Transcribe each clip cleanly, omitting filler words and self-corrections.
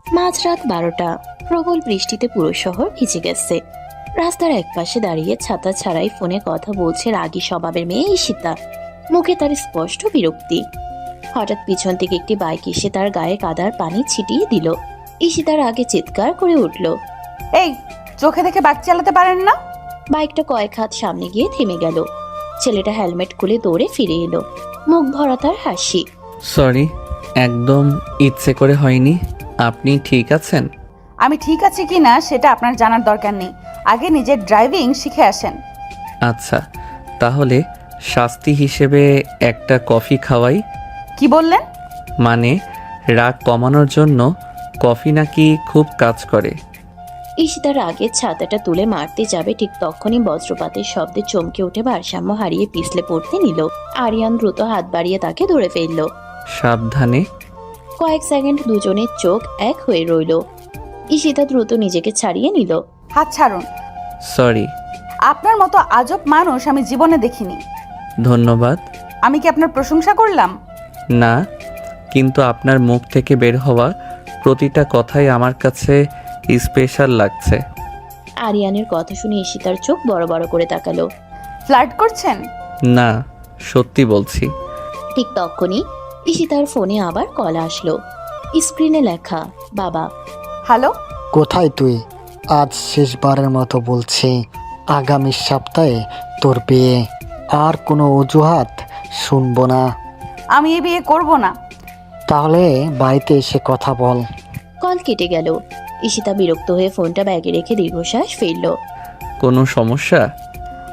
মাঝরাত 12টা। প্রবল বৃষ্টিতে পুরো শহর ভিজে গেছে। রাস্তার একপাশে দাঁড়িয়ে ছাতা ছাড়াই ফোনে কথা বলছে রাগী স্বভাবের মেয়ে ঈশিতা। মুখে তার স্পষ্ট বিরক্তি। হঠাৎ পিছন থেকে একটি বাইক এসে তার গায়ে কাদার পানি ছিটিয়ে দিল। ঈশিতার আগে চিৎকার করে উঠল। এই, চোখে দেখে বাইক চালাতে পারেন না? বাইকটা কয়েক হাত সামনে গিয়ে থেমে গেল। ছেলেটা হেলমেট খুলে দৌড়ে ফিরে এলো, মুখ ভরা তার হাসি। সরি, একদম ইচ্ছে করে হয়নি। আপনি ঠিক আছেন? আমি ঠিক আছি কি না সেটা আপনার জানার দরকার নেই। আগে নিজের ড্রাইভিং শিখে আসেন। আচ্ছা, তাহলে শাস্তি হিসেবে একটা কফি খাওয়াই। কি বললেন? মানে রাগ কমানোর জন্য কফি নাকি খুব কাজ করে। ঈশিতার আগে ছাতাটা তুলে মারতে যাবে, ঠিক তখনই বজ্রপাতের শব্দে চমকে উঠে ভারসাম্য হারিয়ে পিছলে পড়তে নিল। আরিয়ান দ্রুত হাত বাড়িয়ে তাকে ধরে ফেলল। সাবধানে। কয়েক সেকেন্ড দুজনের চোখ এক হয়ে রইল। ঈশিতা দ্রুত নিজেকে ছাড়িয়ে নিল। হাত ছাড়ুন। সরি। আপনার মতো আজব মানুষ আমি জীবনে দেখিনি। ধন্যবাদ। আমি কি আপনার প্রশংসা করলাম? না, কিন্তু আপনার মুখ থেকে বের হওয়া প্রতিটা কথাই আমার কাছে স্পেশাল লাগছে। আরিয়ানের কথা শুনে ঈশিতার চোখ বড় বড় করে তাকালো। ফ্লার্ট করছেন? না, সত্যি বলছি। ঠিক তখনই ঈশিতার ফোনে আবার কল আসলো। স্ক্রিনে লেখা বাবা। হ্যালো, কোথায় তুই? আজ শেষবারের মতো বলছি, আগামী সপ্তাহে তোর বিয়ে। আর কোনো অজুহাত শুনবো না। আমি এই বিয়ে করব না। তাহলে বাড়িতে এসে কথা বল। কল কেটে গেল। ঈশিতা বিরক্ত হয়ে ফোনটা ব্যাগে রেখে দীর্ঘশ্বাস ফেলল। কোনো সমস্যা?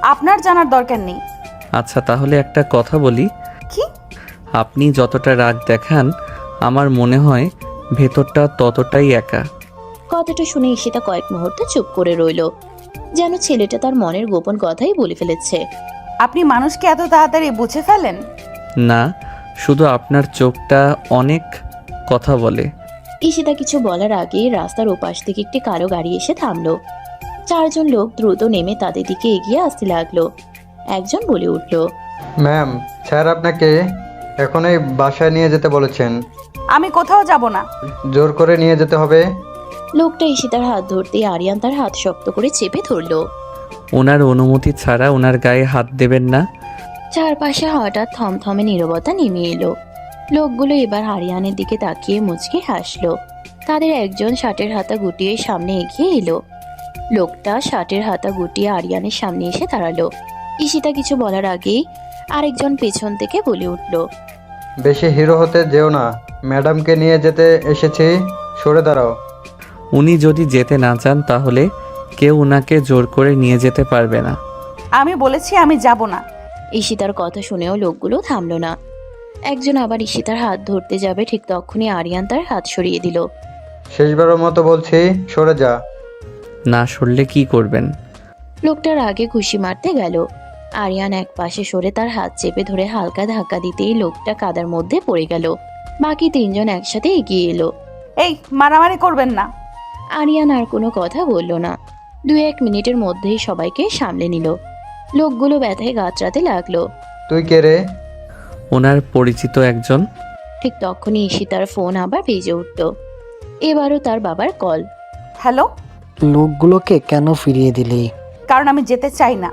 আপনার জানার দরকার নেই। আচ্ছা, তাহলে একটা কথা বলি। কি? আপনি যতটা রাগ দেখান, আমার মনে হয় ভেতরটা ততটাই একা। কথাটা শুনে ঈশিতা কয়েক মুহূর্ত চুপ করে রইল, যেন ছেলেটা তার মনের গোপন কথাই বলে ফেলেছে। আপনি মানুষকে এত তাড়াতাড়ি বুঝে ফেলেন? না, শুধু আপনার চোখটা অনেক কথা বলে। ঈশিতা কিছু বলার আগেই রাস্তার ওপাশ থেকে একটি কালো গাড়ি এসে থামলো। চারজন লোক দ্রুত নেমে তাদের দিকে এগিয়ে আসতে লাগলো। একজন বলে উঠল, ম্যাম, স্যার আপনাকে এখনই বাসায় নিয়ে যেতে বলেছেন। আমি কোথাও যাব না। জোর করে নিয়ে যেতে হবে। লোকটা ঈশিতার হাত ধরতে আরিয়ান তার হাত শক্ত করে চেপে ধরলো। ওনার অনুমতি ছাড়া ওনার গায়ে হাত দেবেন না। চারপাশে হঠাৎ থমথমে নীরবতা নেমে এলো। লোকগুলো এবার আরিয়ানের দিকে তাকিয়ে মুচকি হাসলো। তাদের একজন শার্টের হাতা গুটিয়ে সামনে এগিয়ে এলো। লোকটা শার্টের হাতা গুটিয়ে আরিয়ানের সামনে এসে দাঁড়ালো। ঈশিতা কিছু বলার আগেই আরেকজন পেছন থেকে বলে উঠল, বেশি হিরো হতে যেও না, ম্যাডামকে নিয়ে যেতে এসেছি, সরে দাঁড়াও। উনি যদি যেতে না চান তাহলে কেউ ওনাকে জোর করে নিয়ে যেতে পারবে না। আমি বলেছি আমি যাব না। ঈশিতার কথা শুনেও লোকগুলো থামলো না। একজন আবার ঈশিতার হাত ধরতে যাবে, ঠিক তখনই আরিয়ান তার হাত সরিয়ে দিল। শেষবারের মতো বলছি, সরে যা। না সরলে কি করবেন? লোকটার আগে ঘুষি মারতে গেল। আরিয়ান এক পাশে সরে তার হাত চেপে ধরে হালকা ধাক্কা দিতেই লোকটা কাদার মধ্যে পড়ে গেল। বাকি তিনজন একসাথে এগিয়ে এলো। এই, মারামারি করবেন না। আরিয়ান আর কোনো কথা বলল না। 2-1 মিনিটের মধ্যেই সবাইকে সামলে নিল। লোকগুলো ব্যথায় গাঁতরাতে লাগলো। তুই কে রে? ওনার পরিচিত একজন। ঠিক তখনই ঈশিতার ফোন আবার বেজে উঠল। এবারও তার বাবার কল। হ্যালো। লোকগুলোকে কেন ফিরিয়ে দিলি? কারণ আমি যেতে চাই না।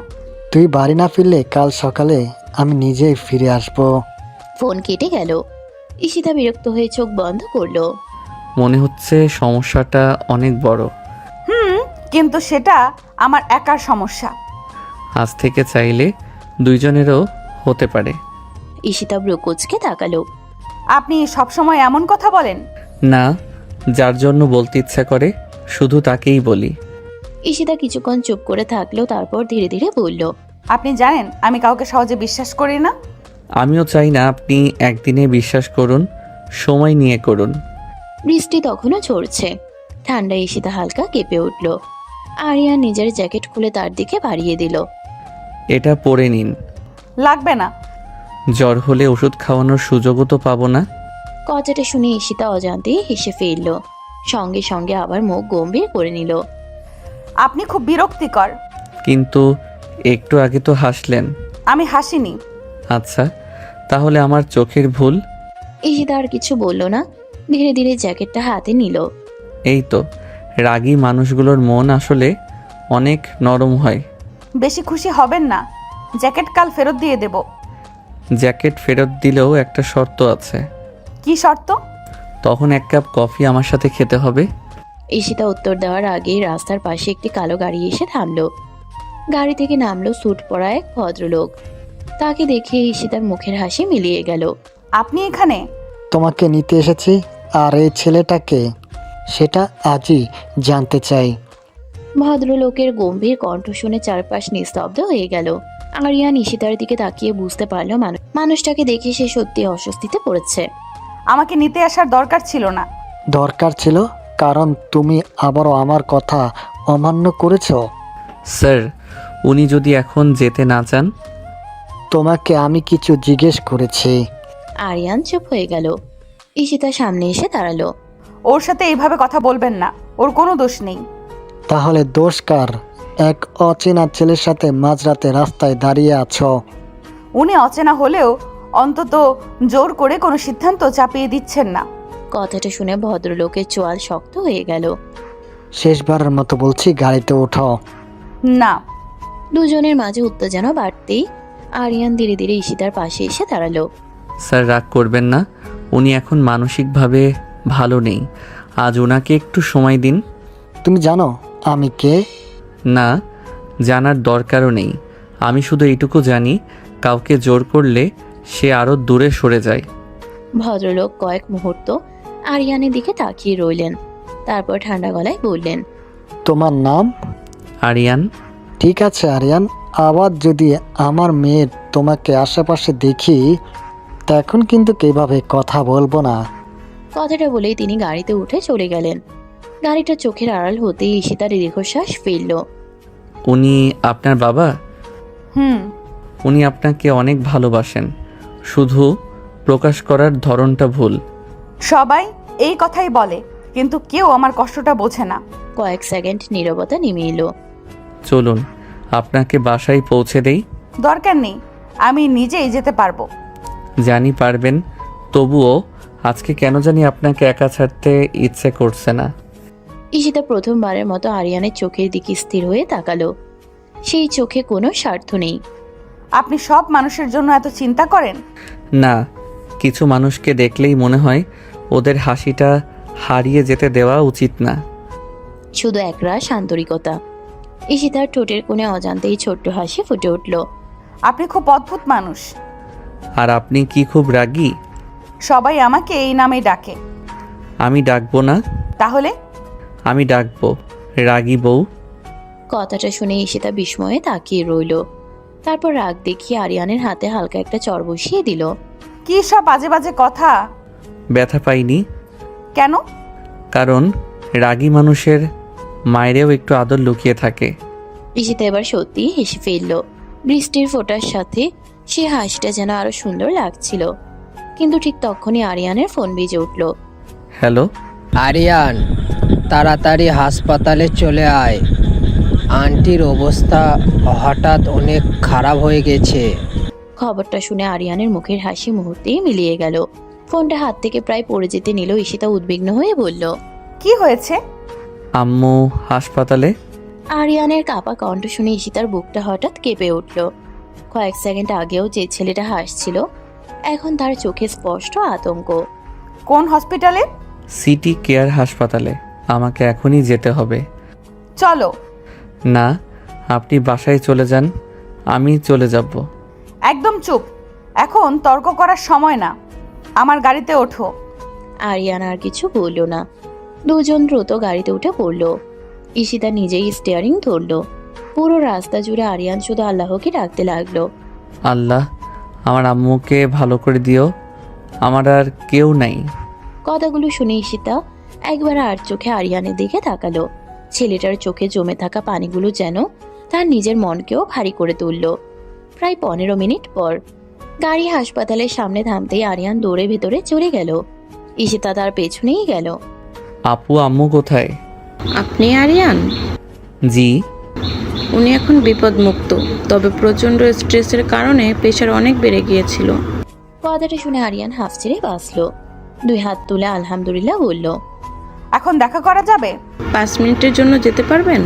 তুই বাড়ি না ফিরলে কাল সকালে আমি নিজেই ফিরে আসবো। ফোন কেটে গেল। ঈশিতা বিরক্ত হয়ে চোখ বন্ধ করলো। মনে হচ্ছে সমস্যাটা অনেক বড়। কিন্তু সেটা আমার একার সমস্যা। আজ থেকে চাইলে দুইজনেরও হতে পারে। ঈশিতা ব্রুকুচকে তাকালো। আপনি সবসময় এমন কথা বলেন? না, যার জন্য বলতে ইচ্ছা করে শুধু তাকেই বলি। ঈশিতা কিছুক্ষণ চুপ করে থাকলো, তারপর ধীরে ধীরে বলল, আপনি জানেন আমি কাউকে সহজে বিশ্বাস করি না। আমিও চাই না আপনি একদিনে বিশ্বাস করুন, সময় নিয়ে করুন। বৃষ্টি তখনও ঝরছে। ঠান্ডা ঈশিতা হালকা কেঁপে উঠল। আরিয়ান নিজের জ্যাকেট খুলে তার দিকে বাড়িয়ে দিল। এটা পরে নিন। লাগবে না। জ্বর হলে ওষুধ খাওয়ানোর সুযোগও তো পাবো না। কথাটা শুনে ঈশিতা অজান্তেই হেসে ফেলল। সঙ্গে সঙ্গে আবার মুখ গম্ভীর করে নিল। আপনি খুব বিরক্তিকর। কিন্তু একটু আগে তো হাসলেন। আমি হাসিনি। আচ্ছা, তাহলে আমার চোখের ভুল। ঈশিতা আর কিছু বলল না, ধীরে ধীরে জ্যাকেটটা হাতে নিল। এই তো, রাগী মানুষগুলোর মন আসলে অনেক নরম হয়। বেশি খুশি হবেন না, জ্যাকেট কাল ফেরত দিয়ে দেব। জ্যাকেট ফেরত দিলেও একটা শর্ত আছে। কি শর্ত? তখন 1 কাপ কফি আমার সাথে খেতে হবে। ঈশিতা উত্তর দেওয়ার আগেই রাস্তার পাশে একটি কালো গাড়ি এসে থামলো। গাড়ি থেকে নামলো স্যুট পরা এক ভদ্রলোক। তাকে দেখে ঈশিতার মুখের হাসি মিলিয়ে গেল। আপনি এখানে? তোমাকে নিতে এসেছি। আর এই ছেলেটাকে, সেটা আজই জানতে চাই। ভদ্রলোকের গম্ভীর কণ্ঠ শুনে চারপাশ নিস্তব্ধ হয়ে গেল। আরিয়ান ঈশিতার দিকে তাকিয়ে বুঝতে পারলো মানুষটাকে দেখে সে সত্যি অস্বস্তিতে পড়েছে। আমাকে নিতে আসার দরকার ছিল না। দরকার ছিল, কারণ তুমি আবারও আমার কথা অমান্য করেছো। স্যার, উনি যদি এখন যেতে না চান? তোমাকে আমি কিছু জিজ্ঞেস করেছি। আরিয়ান চুপ হয়ে গেল। ঈশিতা সামনে এসে দাঁড়ালো। ওর সাথে এইভাবে কথা বলবেন না, ওর কোনো দোষ নেই। তাহলে দোষ কার? এক অচেনা ছেলের সাথে মাঝরাতে রাস্তায় দাঁড়িয়ে আছো। উনি অচেনা হলেও অন্তত জোর করে কোনো সিদ্ধান্ত চাপিয়ে দিচ্ছেন না। কথাটা শুনে ভদ্রলোকের চোয়াল শক্ত হয়ে গেল। শেষবারের মতো বলছি, গাড়িতে ওঠো। না। দুজনের মাঝে উত্তেজনা বাড়তেই আরিয়ান ধীরে ধীরে ঈশিতার পাশে এসে দাঁড়ালো। স্যার, রাগ করবেন না, উনি এখন মানসিকভাবে ভালো নেই। আজ ওনাকে একটু সময় দিন। তুমি জানো আমি কে? না, জানার দরকারও নেই। আমি শুধু এইটুকু জানি, কাউকে জোর করলে সে আরও দূরে সরে যায়। ভদ্রলোক কয়েক মুহূর্ত আরিয়ানের দিকে তাকিয়ে রইলেন। তারপর ঠান্ডা গলায় বললেন, তোমার নাম? আরিয়ান। ঠিক আছে আরিয়ান, আবার যদি আমার মেয়ের তোমাকে আশেপাশে দেখি, তখন কিন্তু কিভাবে কথা বলবো না। কথাটা বলেই তিনি গাড়িতে উঠে চলে গেলেন। গাড়িটা চোখের আড়াল হতেই ঈশিতার দীর্ঘশ্বাস ফেলল। উনি আপনার বাবা? হুম। উনি আপনাকে অনেক ভালোবাসেন, শুধু প্রকাশ করার ধরনটা ভুল। সবাই এই কথাই বলে, কিন্তু কেউ আমার কষ্টটা বোঝে না। কয়েক সেকেন্ড নীরবতা নেমে এলো। চলুন, আপনাকে বাসায় পৌঁছে দেই। দরকার নেই, আমি নিজেই যেতে পারবো। জানি পারবেন, তবুও আজকে কেন জানি আপনাকে একা ছাড়তে ইচ্ছে করছে না। ঈশিতা প্রথমবারের মতো আরিয়ানের চোখের দিকে স্থির হয়ে তাকালো। সেই চোখে কোনো স্বার্থ নেই। আপনি সব মানুষের জন্য এত চিন্তা করেন? না, কিছু মানুষকে দেখলেই মনে হয় ওদের হাসিটা হারিয়ে যেতে দেওয়া উচিত না। শুধু একরাশ আন্তরিকতা। ঈশিতার ঠোঁটের কোণে অজান্তেই ছোট্ট হাসি ফুটে উঠল। আপনি খুব অদ্ভুত মানুষ। আর আপনি কি খুব রাগী? সবাই আমাকে এই নামেই ডাকে। আমি ডাকবো না। তাহলে? আমি ডাকবো রাগী বউ। কথাটা শুনে ঈশিতা বিস্ময়ে তাকিয়ে রইল। তারপর রাগ দেখিয়ে আরিয়ানের হাতে হালকা একটা চড় বসিয়ে দিল। কি সব বাজে বাজে কথা! ব্যথা পাইনি। কেন? কারণ রাগী মানুষের মায়েরও একটু আদর লুকিয়ে থাকে। ঈশিতা এবার সত্যি হেসে ফেলল। বৃষ্টির ফোঁটার সাথে সে হাসিটা যেন আরো সুন্দর লাগছিল। কিন্তু ঠিক তখনই আরিয়ানের ফোন বেজে উঠল। হ্যালো আরিয়ান, তাড়াতাড়ি হাসপাতালে চলে আয়। আন্টির অবস্থা হঠাৎ অনেক খারাপ হয়ে গেছে। খবরটা শুনে আরিয়ানের মুখের হাসি মুহূর্তেই মিলিয়ে গেল। ফোনটা হাত থেকে প্রায় পড়ে যেতে নিল। ঈশিতা উদ্বিগ্ন হয়ে বলল, কি হয়েছে? আম্মু হাসপাতালে। আরিয়ানের কাপা কণ্ঠ শুনে ঈশিতার বুকটা হঠাৎ কেঁপে উঠল। কয়েক সেকেন্ড আগেও যে ছেলেটা হাসছিল, এখন তার চোখে স্পষ্ট আতঙ্ক। কোন হসপিটালে? সিটি কেয়ার হাসপাতালে। আমাকে এখনই যেতে হবে। চলো। না, আপনি বাসায় চলে যান, আমি চলে যাব। একদম চুপ, এখন তর্ক করার সময় না। আমার গাড়িতে ওঠো। আরিয়ান আর কিছু বলল না। দুজন দ্রুত গাড়িতে উঠে পড়ল। ঈশিতা নিজেই স্টিয়ারিং ধরল। পুরো রাস্তা জুড়ে আরিয়ান শুধু আল্লাহকে ডাকতে লাগলো। আল্লাহ, আমার আম্মুকে ভালো করে দিও, আমার আর কেউ নাই। কথাগুলো শুনে ঈশিতা একবার আর চোখে আরিয়ানের দিকে তাকালো। ছেলেটার চোখে জমে থাকা পানিগুলো যেন তার নিজের মনকেও ভারী করে তুলল। প্রায় 15 মিনিট পর গাড়ি হাসপাতালের সামনে থামতেই আরিয়ান দৌড়ে ভেতরে চলে গেল। ঈশিতা তার পেছনেই গেল। আপু আম্মু কোথায়? আপনি আরিয়ান? জি। উনি এখন বিপদমুক্ত, তবে প্রচণ্ড স্ট্রেসের কারণে প্রেশার অনেক বেড়ে গিয়েছিল। কথাটা শুনে আরিয়ান হাফ ছেড়ে বাঁচল। 2 হাত তুলে আলহামদুলিল্লাহ বলল। এখন দেখা করা যাবে? 5 মিনিটের জন্য যেতে পারবেন?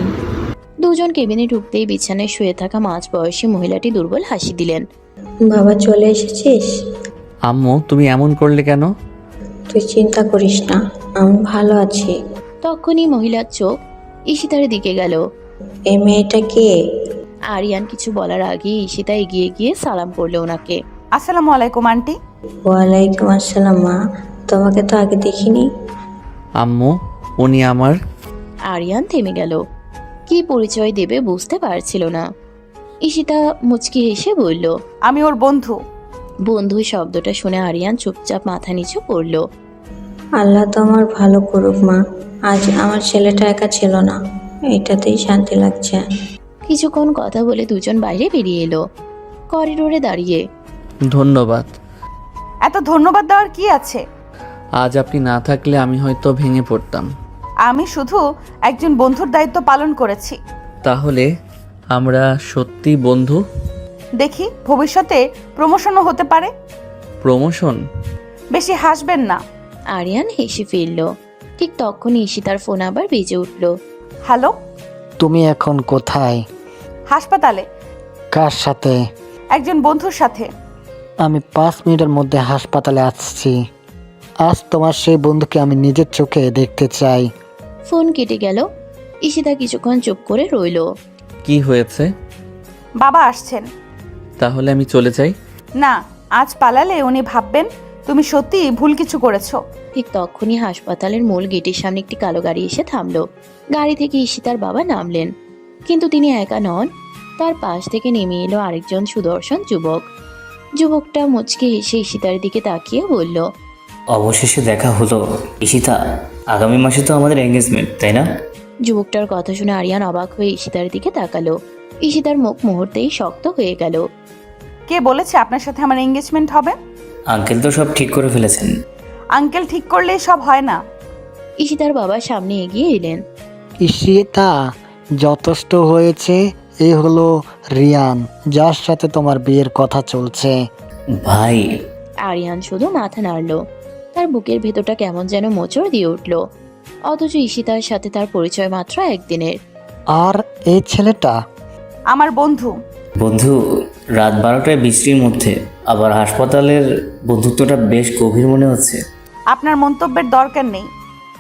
দুজন কেবিনে ঢুকতেই বিছানায় শুয়ে থাকা মাঝবয়সী মহিলাটি দুর্বল হাসি দিলেন। বাবা চলে এসেছিস? আম্মু তুমি এমন করলে কেন? তুই চিন্তা করিস না, আমি ভালো আছি। তখনই মহিলার চোখ ঈশিতার দিকে গেল। এই মেয়েটা কে? আরিয়ান কিছু বলার আগেই ঈশিতা এগিয়ে গিয়ে সালাম করলো ওনাকে। আসসালামু আলাইকুম আন্টি। ওয়ালাইকুম আসসালাম মা, তোমাকে তো আগে দেখিনি। আম্মু উনি আমার। আরিয়ান থেমে গেল, কি পরিচয় দেবে বুঝতে পারছিল না। ঈশিতা মুচকি হেসে বলল, আমি ওর বন্ধু। বন্ধু শব্দটা শুনে আরিয়ান চুপচাপ মাথা নিচু করল। আল্লাহ তো আমার ভালো করুক মা, আজ আমার ছেলেটা একা ছিল না, এটাতেই শান্তি লাগছে। কিছুক্ষণ কথা বলে দুজন বাইরে বেরিয়ে এলো, করিডোরে দাঁড়িয়ে। ধন্যবাদ। এত ধন্যবাদ দেওয়ার কি আছে? আজ আপনি না থাকলে আমি হয়তো ভেঙে পড়তাম। আমি শুধু একজন বন্ধুর দায়িত্ব পালন করেছি। তাহলে আমরা সত্যি বন্ধু? দেখি ভবিষ্যতে প্রমোশনও হতে পারে। প্রমোশন? বেশি হাসবেন না। আরিয়ান হেসে ফিরল। ঠিক তখনই ঈশিতার ফোন আবার বেজে উঠল। হ্যালো, তুমি এখন কোথায়? হাসপাতালে, কার সাথে? একজন বন্ধুর সাথে। আমি 5 মিনিটের মধ্যে হাসপাতালে আসছি। আজ তোমার সেই বন্ধুকে আমি নিজের চোখে দেখতে চাই। ফোন কেটে গেল। ঈশিতা কিছুক্ষণ চুপ করে রইল। কি হয়েছে? বাবা আসছেন। তাহলে আমি চলে যাই? না, আজ পালালে উনি ভাববেন তুমি সত্যি ভুল কিছু করেছো। ঠিক তখনই হাসপাতালের মূল গেটের সামনে একটি কালো গাড়ি এসে থামলো। গাড়ি থেকে ঈশিতার বাবা নামলেন, কিন্তু তিনি একা নন। তার পাশ থেকে নেমে এলো আরেকজন সুদর্শন যুবক। যুবকটা মুচকি হেসে ঈশিতার দিকে তাকিয়ে বলল, অবশেষে দেখা হলো ঈশিতা। আগামী মাসে তো আমাদের এঙ্গেজমেন্ট, তাই না? যুবকটার কথা শুনে আরিয়ান অবাক হয়ে ঈশিতার দিকে তাকালো। ঈশিতার মুখ মুহূর্তেই শক্ত হয়ে গেল। কে বলেছে আপনার সাথে আমার এঙ্গেজমেন্ট হবে? আঙ্কেল তো সব ঠিক করে ফেলেছেন। আঙ্কেল ঠিক করলেই সব হয় না। ঈশিতার বাবা সামনে এগিয়ে এলেন। ঈশিতা, যথেষ্ট হয়েছে। এ হলো রিয়ান, যার সাথে তোমার বিয়ের কথা চলছে। ভাই, আরিয়ান শুধু মাথা নাড়ল। তার বুকের ভেতরটা কেমন যেন মোচড় দিয়ে উঠল। অথচ ঈশিতার সাথে তার পরিচয় মাত্র একদিনের। আর এই ছেলেটা? আমার বন্ধু। বন্ধু? রাত 12টায় বৃষ্টির মধ্যে আবার হাসপাতালের বন্ধুত্বটা বেশ গভীর মনে হচ্ছে। আপনার মন্তব্যের দরকার নেই।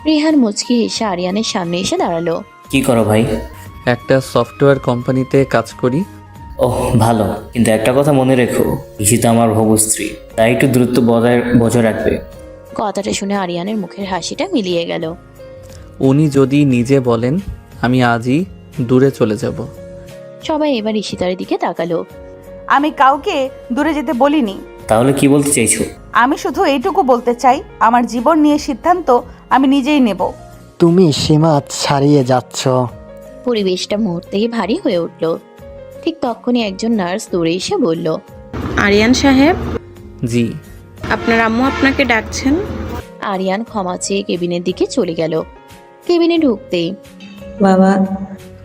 রিহান মুচকি হেসে আরিয়ানের সামনে এসে দাঁড়ালো। কি করো ভাই? একটা সফটওয়্যার কোম্পানিতে কাজ করি। ওহ ভালো, কিন্তু একটা কথা মনে রেখো, ঈশিতা আমার হবু স্ত্রী, তাই একটু দূরত্ব বজায় রাখবে। কথাটা শুনে আরিয়ানের মুখের হাসিটা মিলিয়ে গেল। উনি যদি নিজে বলেন আমি আজই দূরে চলে যাব। সবাই এবার ঈশিতার দিকে তাকালো। আমি কাউকে দূরে যেতে বলিনি। তাহলে কি বলতে চাইছো? আমি শুধু এইটুকু বলতে চাই, আমার জীবন নিয়ে সিদ্ধান্ত আমি নিজেই নেব। তুমি সীমা ছাড়িয়ে যাচ্ছ। পরিবেশটা মুহূর্তেই ভারী হয়ে উঠল। ঠিক তখনই একজন নার্স দৌড়ে এসে বলল, আরিয়ান সাহেব, জি। আপনার আম্মু আপনাকে ডাকছেন। আরিয়ান ক্ষমা চেয়ে কেবিনের দিকে চলে গেল। কেবিনে ঢুকতেই, বাবা,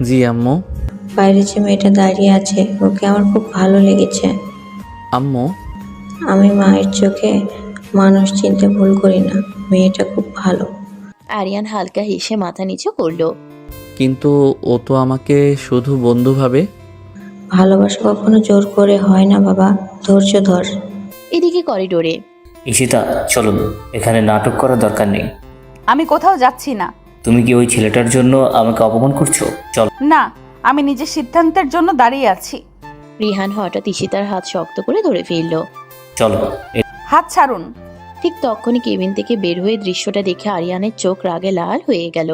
জি আম্মু। বাইরে যে মেয়েটা দাঁড়িয়ে আছে ওকে আমার খুব ভালো লেগেছে। আম্মু, আমি মায়ের চোখে মানুষ চিনতে ভুল করি না, মেয়েটা খুব ভালো। আরিয়ান হালকা হেসে মাথা নিচু করলো। কিন্তু ও তো আমাকে শুধু বন্ধু ভাবে। ভালোবাসা কখনো জোর করে হয় না বাবা, ধৈর্য ধর। এদিকে করিডোরে, ঈশিতা চলুন, এখানে নাটক করার দরকার নেই। আমি কোথাও যাচ্ছি না। তুমি কি ওই ছেলেটার জন্য আমাকে অপমান করছো? চল। না, আমি নিজের সিদ্ধান্তের জন্য দাঁড়িয়ে আছি। রিহান হঠাৎ ঈশিতার হাত শক্ত করে ধরে ফেলল। চলো। হাত ছাড়ুন। ঠিক তখনই কেবিন থেকে বের হয়ে দৃশ্যটা দেখে আরিয়ানের চোখ রাগে লাল হয়ে গেল।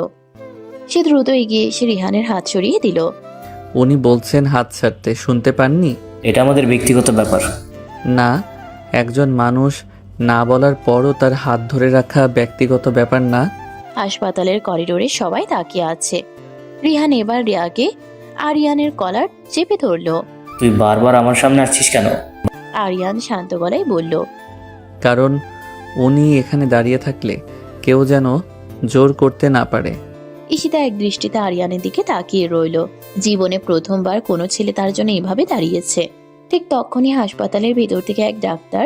সে দ্রুত এগিয়ে এসে রিহানের হাত সরিয়ে দিল। উনি বলছেন হাত ছাড়তে, শুনতে পাননি? এটা আমাদের ব্যক্তিগত ব্যাপার। না, একজন মানুষ না বলার পরও তার হাত ধরে রাখা ব্যক্তিগত ব্যাপার না। হাসপাতালের করিডোরে সবাই তাকিয়ে আছে। রিহান এবার রিয়াকে আরিয়ানের কলার চেপে ধরল। তুই বারবার আমার সামনে আসছিস কেন? আরিয়ান শান্ত গলায় বলল, কারণ উনি এখানে দাঁড়িয়ে থাকলে কেউ যেন জোর করতে না পারে। ঈশিতা এক দৃষ্টিতে আরিয়ানের দিকে তাকিয়ে রইল। জীবনে প্রথমবার কোনো ছেলে তার জন্য এভাবে দাঁড়িয়েছে। ঠিক তখনই হাসপাতালের ভেতর থেকে এক ডাক্তার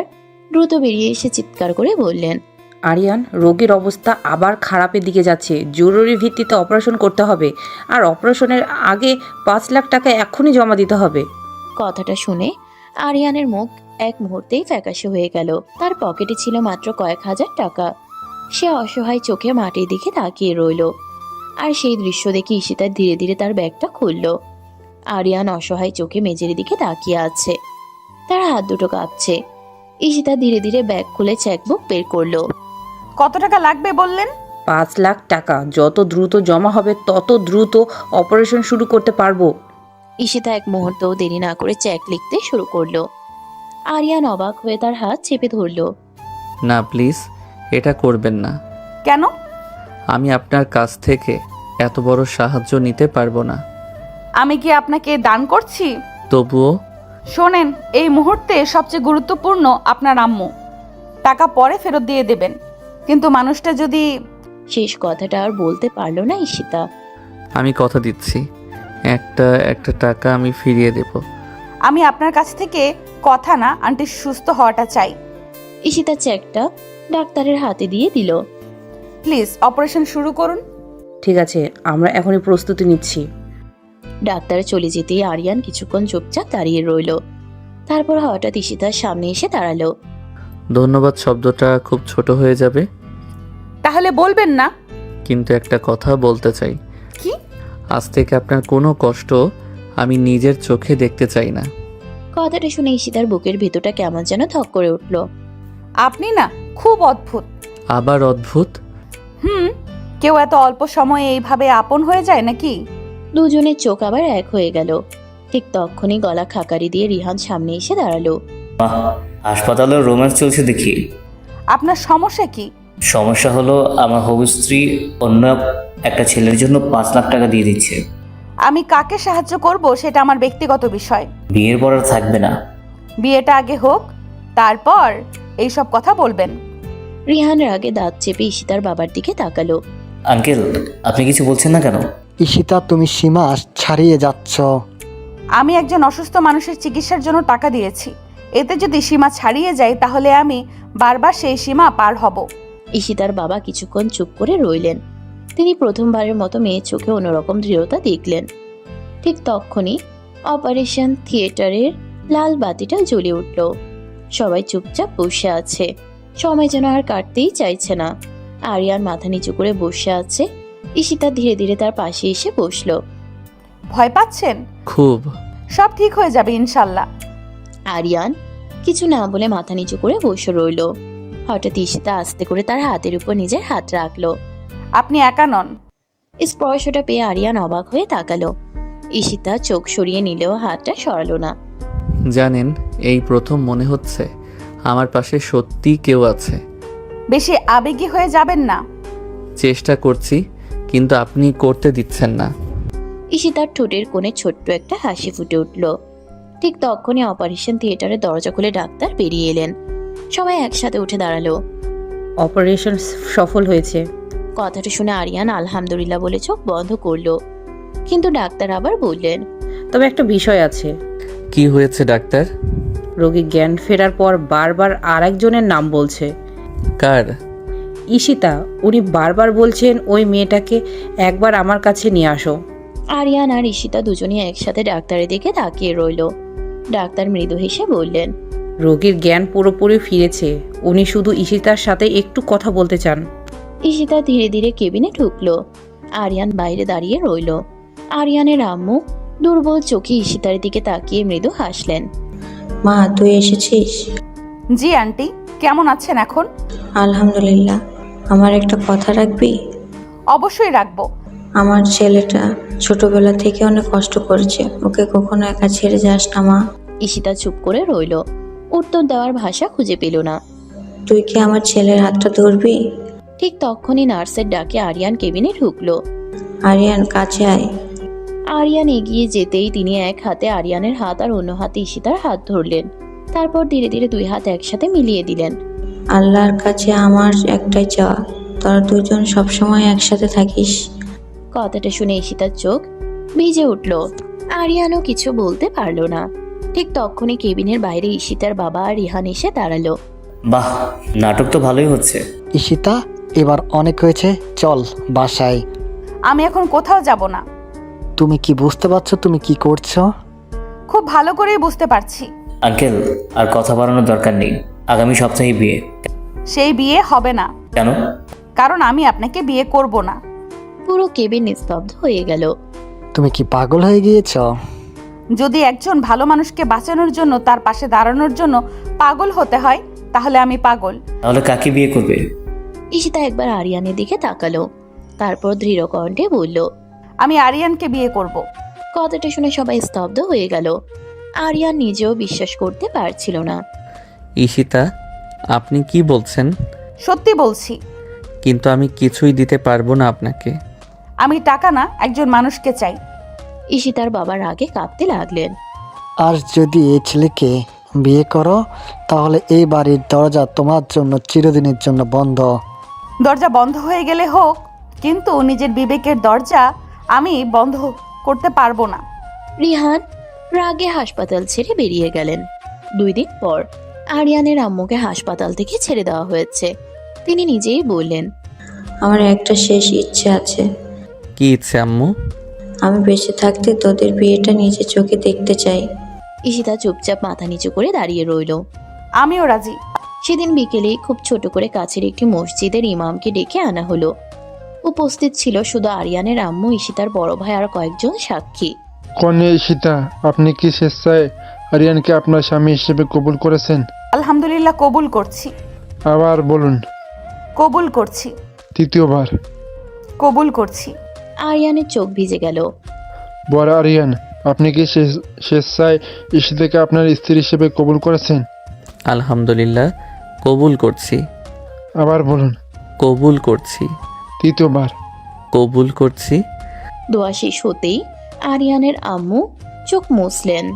দ্রুত বেরিয়ে এসে চিৎকার করে বললেন, আরিয়ান, রোগীর অবস্থা আবার খারাপের দিকে যাচ্ছে, জরুরি ভিত্তিতে অপারেশন করতে হবে, আর অপারেশনের আগে 5 লাখ টাকা এক্ষুনি জমা দিতে হবে। কথাটা শুনে আরিয়ানের মুখ এক মুহূর্তেই ফ্যাকাশে হয়ে গেল। তার পকেটে ছিল মাত্র কয়েক হাজার টাকা। সে অসহায় চোখে মাটির দিকে তাকিয়ে রইল। আর সেই দৃশ্য দেখে ঈশিতা ধীরে ধীরে তার ব্যাগটা খুলল। আরিয়ান অসহায় চোখে মেঝের দিকে তাকিয়ে আছে, তার হাত দুটো কাঁপছে। ঈশিতা ধীরে ধীরে ব্যাগ খুলে চেকবুক বের করলো। কত টাকা লাগবে বললেন? 5 লাখ টাকা। যত দ্রুত জমা হবে তত দ্রুত অপারেশন শুরু করতে পারবো। ঈশিতা এক মুহূর্তও দেরি না করে চেক লিখতে শুরু করলো। আরিয়ান অবাক হয়ে তার হাত চেপে ধরল। না প্লিজ, এটা করবেন না। কেন? আমি আপনার কাছ থেকে এত বড় সাহায্য নিতে পারবো না। আমি কি আপনাকে দান করছি? তবুও শোনেন, এই মুহূর্তে সবচেয়ে গুরুত্বপূর্ণ আপনার আম্মু। টাকা পরে ফেরত দিয়ে দেবেন, কিন্তু মানুষটা যদি... শেষ কথাটা আর বলতে পারলো না ঈশিতা। আমি কথা দিচ্ছি, একটা টাকা আমি ফিরিয়ে দেব। আমি আপনার কাছ থেকে কথা না, আন্টি সুস্থ হওয়াটা চাই। ঈশিতা চেকটা ডাক্তারের হাতে দিয়ে দিল। প্লিজ অপারেশন শুরু করুন। ঠিক আছে, আমরা এখনই প্রস্তুতি নিচ্ছি। ডাক্তার চলে যেতেই আরিয়ান কিছুক্ষণ চুপচাপ দাঁড়িয়ে রইল। তারপর হঠাৎ ঈশিতার সামনে এসে দাঁড়ালো। ধন্যবাদ শব্দটা খুব ছোট হয়ে যাবে, তাহলে বলবেন না? কিন্তু একটা কথা বলতে চাই। কি? আজ থেকে আপনার কোনো কষ্ট আমি নিজের চোখে দেখতে চাই না। কথাটা শুনে ঈশিতার বুকের ভেতরটা কেমন যেন ধক করে উঠল। আপনি না খুব অদ্ভুত। আবার অদ্ভুত? কেউ এত অল্প সময়ে এইভাবে আপন হয়ে যায় নাকি? দুজনের চোখ আবার এক হয়ে গেল। ঠিক তখনই গলা খাকারি দিয়ে রিহান সামনে এসে দাঁড়ালো। বাহ, হাসপাতালে রোম্যান্স চলছে দেখি। আপনার সমস্যা কি? সমস্যা হলো আমার হবু স্ত্রী অন্য একটা ছেলের জন্য 5 লাখ টাকা দিয়ে দিচ্ছে। আমি কাকে সাহায্য করব সেটা আমার ব্যক্তিগত বিষয়। বিয়ের পর আর থাকবে না। বিয়েটা আগে হোক, তারপর এইসব কথা বলবেন। রিহান রাগে দাঁত চেপে ঈশিতার বাবার দিকে তাকালো। আঙ্কেল, আপনি কিছু বলছেন না কেন? ঈশিতা, তুমি সীমা ছাড়িয়ে যাচ্ছ। আমি একজন অসুস্থ মানুষের চিকিৎসার জন্য টাকা দিয়েছি। এতে যদি সীমা ছাড়িয়ে যায় তাহলে আমি বারবার সেই সীমা পার হব। ঈশিতার বাবা কিছুক্ষণ চুপ করে রইলেন। তিনি প্রথমবারের মতো মেয়ের চোখে অন্যরকম দৃঢ়তা দেখলেন। ঠিক তখনই অপারেশন থিয়েটারের লাল বাতিটা জ্বলে উঠল। সবাই চুপচাপ বসে আছে, সময় যেন আর কাটতেই চাইছে না। আরিয়ান মাথা নিচু করে বসে আছে। ঈশিতা ধীরে ধীরে তার পাশে এসে বসলো। ভয় পাচ্ছেন? খুব। সব ঠিক হয়ে যাবে ইনশাল্লাহ। আরিয়ান কিছু না বলে মাথা নিচু করে বসে রইল। হঠাৎ ঈশিতা আস্তে করে তার হাতের উপর নিজের হাত রাখলো। আপনি একা নন। স্পর্শটা পেয়ে আরিয়ান অবাক হয়ে তাকালো। ঈশিতা চোখ সরিয়ে নিলেও হাতটা সরালো না। জানেন, এই প্রথম মনে হচ্ছে আমার পাশে সত্যি কেউ আছে। বেশি আবেগী হয়ে যাবেন না। চেষ্টা করছি, কিন্তু আপনি করতে দিচ্ছেন না। ঈশিতার ঠোঁটের কোণে ছোট্ট একটা হাসি ফুটে উঠল। ঠিক তখনই অপারেশন থিয়েটারের দরজা খুলে ডাক্তার বেরিয়ে এলেন। সবাই একসাথে উঠে দাঁড়ালো। অপারেশন সফল হয়েছে। কথাটা শুনে আরিয়ান আলহামদুলিল্লাহ বলে চোখ বন্ধ করলো। কিন্তু ডাক্তার আবার বললেন, তবে একটা বিষয় আছে। কি হয়েছে ডাক্তার? রোগী জ্ঞান ফেরার পর বারবার আরেকজনের নাম বলছে। কার? ঈশিতা। উনি বারবার বলছেন ওই মেয়েটাকে একবার আমার কাছে নিয়ে আসো। আরিয়ান আর ঈশিতা দুজনেই একসাথে ডাক্তারের দিকে তাকিয়ে রইল। ডাক্তার মৃদু হেসে বললেন, রোগীর জ্ঞান পুরোপুরি ফিরেছে, উনি শুধু ঈশিতার সাথে একটু কথা বলতে চান। ঈশিতা ধীরে ধীরে কেবিনে ঢুকলো। আরিয়ান বাইরে দাঁড়িয়ে রইল। আরিয়ানের আম্মু দুর্বল চোখে ঈশিতার দিকে তাকিয়ে মৃদু হাসলেন। মা, তুই এসেছিস? জি আন্টি, কেমন আছেন এখন? আলহামদুলিল্লাহ। আমার একটা কথা রাখবি? অবশ্যই রাখবো। আমার ছেলেটা ছোটবেলা থেকে অনেক কষ্ট করেছে, ওকে কখনো একা ছেড়ে যাস না মা। ঈশিতা চুপ করে রইল। উত্তর দেওয়ার ভাষা খুঁজে পেল না। তুই কি আমার ছেলের হাতটা ধরবি? ঠিক তখনই নার্সের ডাকে আরিয়ান কেবিনে ঢুকলো। আরিয়ান, কাছে আয়। আরিয়ান এগিয়ে যেতেই তিনি এক হাতে আরিয়ানের হাত আর অন্য হাতে ঈশিতার হাত ধরলেন। তারপর ধীরে ধীরে দুই হাত একসাথে মিলিয়ে দিলেন। আল্লাহর কাছে আমার একটাই চাওয়া, তোরা দুজন সবসময় একসাথে থাকিস। কথাটা শুনে ঈশিতার চোখ ভিজে উঠল। আরিয়ানও কিছু বলতে পারলো না। ঠিক তখনই কেবিনের বাইরে ঈশিতার বাবা আর রিহান এসে দাঁড়ালো। বাহ, নাটক তো ভালোই হচ্ছে। ঈশিতা, এবার অনেক হয়েছে, চল বাসায়। আমি এখন কোথাও যাব না। তুমি কি বুঝতে পারছো তুমি কি করছো? খুব ভালো করেই বুঝতে পারছি। আঙ্কেল, আর কথা বাড়ানোর দরকার নেই। আগামী সপ্তাহে বিয়ে। সেই বিয়ে হবে না, কেন? কারণ আমি আপনাকে বিয়ে করব না। পুরো কেবিন নিস্তব্ধ হয়ে গেল। তুমি কি পাগল হয়ে গিয়েছো? যদি একজন ভালো মানুষকে বাঁচানোর জন্য তার পাশে দাঁড়ানোর জন্য পাগল হতে হয়, তাহলে আমি পাগল। তাহলে কাকে বিয়ে করবে? ঈশিতা একবার আরিয়ানের দিকে তাকালো, তারপর দৃঢ় কণ্ঠে বলল, আমি আরিয়ানকে বিয়ে করব। কথাটা শুনে সবাই স্তব্ধ হয়ে গেল। আরিয়ান নিজেও বিশ্বাস করতে পারছিল না। ঈশিতা, আপনি কি বলছেন? সত্যি বলছি। কিন্তু আমি কিছুই দিতে পারবো না আপনাকে। আমি টাকা না, একজন মানুষকে চাই। ঈশিতার বাবা রাগে কাঁপতে লাগলেন। আর যদি এই ছেলেকে বিয়ে করো তাহলে এই বাড়ির দরজা তোমার জন্য চিরদিনের জন্য বন্ধ। দরজা বন্ধ হয়ে গেলে হোক, কিন্তু নিজের বিবেকের দরজা আমি বন্ধ করতে পারবো না। রিহান রাগে হাসপাতাল ছেড়ে বেরিয়ে গেলেন। 2 দিন পর আরিয়ানের আম্মুকে হাসপাতাল থেকে ছেড়ে দেওয়া হয়েছে। তিনি নিজেই বললেন, আমার একটা শেষ ইচ্ছে আছে। কি ইচ্ছে আম্মু? আমি বেঁচে থাকতে তোদের বিয়েটা নিজের চোখে দেখতে চাই। ঈশিতা চুপচাপ মাথা নিচু করে দাঁড়িয়ে রইল। আমিও রাজি। সেদিন বিকেলে খুব ছোট করে কাছের একটি মসজিদের ইমামকে ডেকে আনা হলো। উপস্থিত ছিল শুধু আরিয়ানের আম্মু, ঈশিতার বড় ভাই আর কয়েকজন সাক্ষী। কন্যা ঈশিতা, আপনি কি স্বেচ্ছায় আরিয়ানকে আপনার স্বামী হিসেবে কবুল করেছেন? আলহামদুলিল্লাহ, কবুল করছি। আবার বলুন। কবুল করছি। তৃতীয়বার। কবুল করছি। আরিয়ানের চোখ ভিজে গেল। বড় আরিয়ান, আপনি কি স্বেচ্ছায় ঈশিতাকে আপনার স্ত্রী হিসেবে কবুল করেছেন? আলহামদুলিল্লাহ, কবুল করছি। আবার বলুন। কবুল করছি। তৃতীয়বার। কবুল করছি। দোয়া শেষ হতেই আরিয়ানের আম্মু চোখ মুছলেন।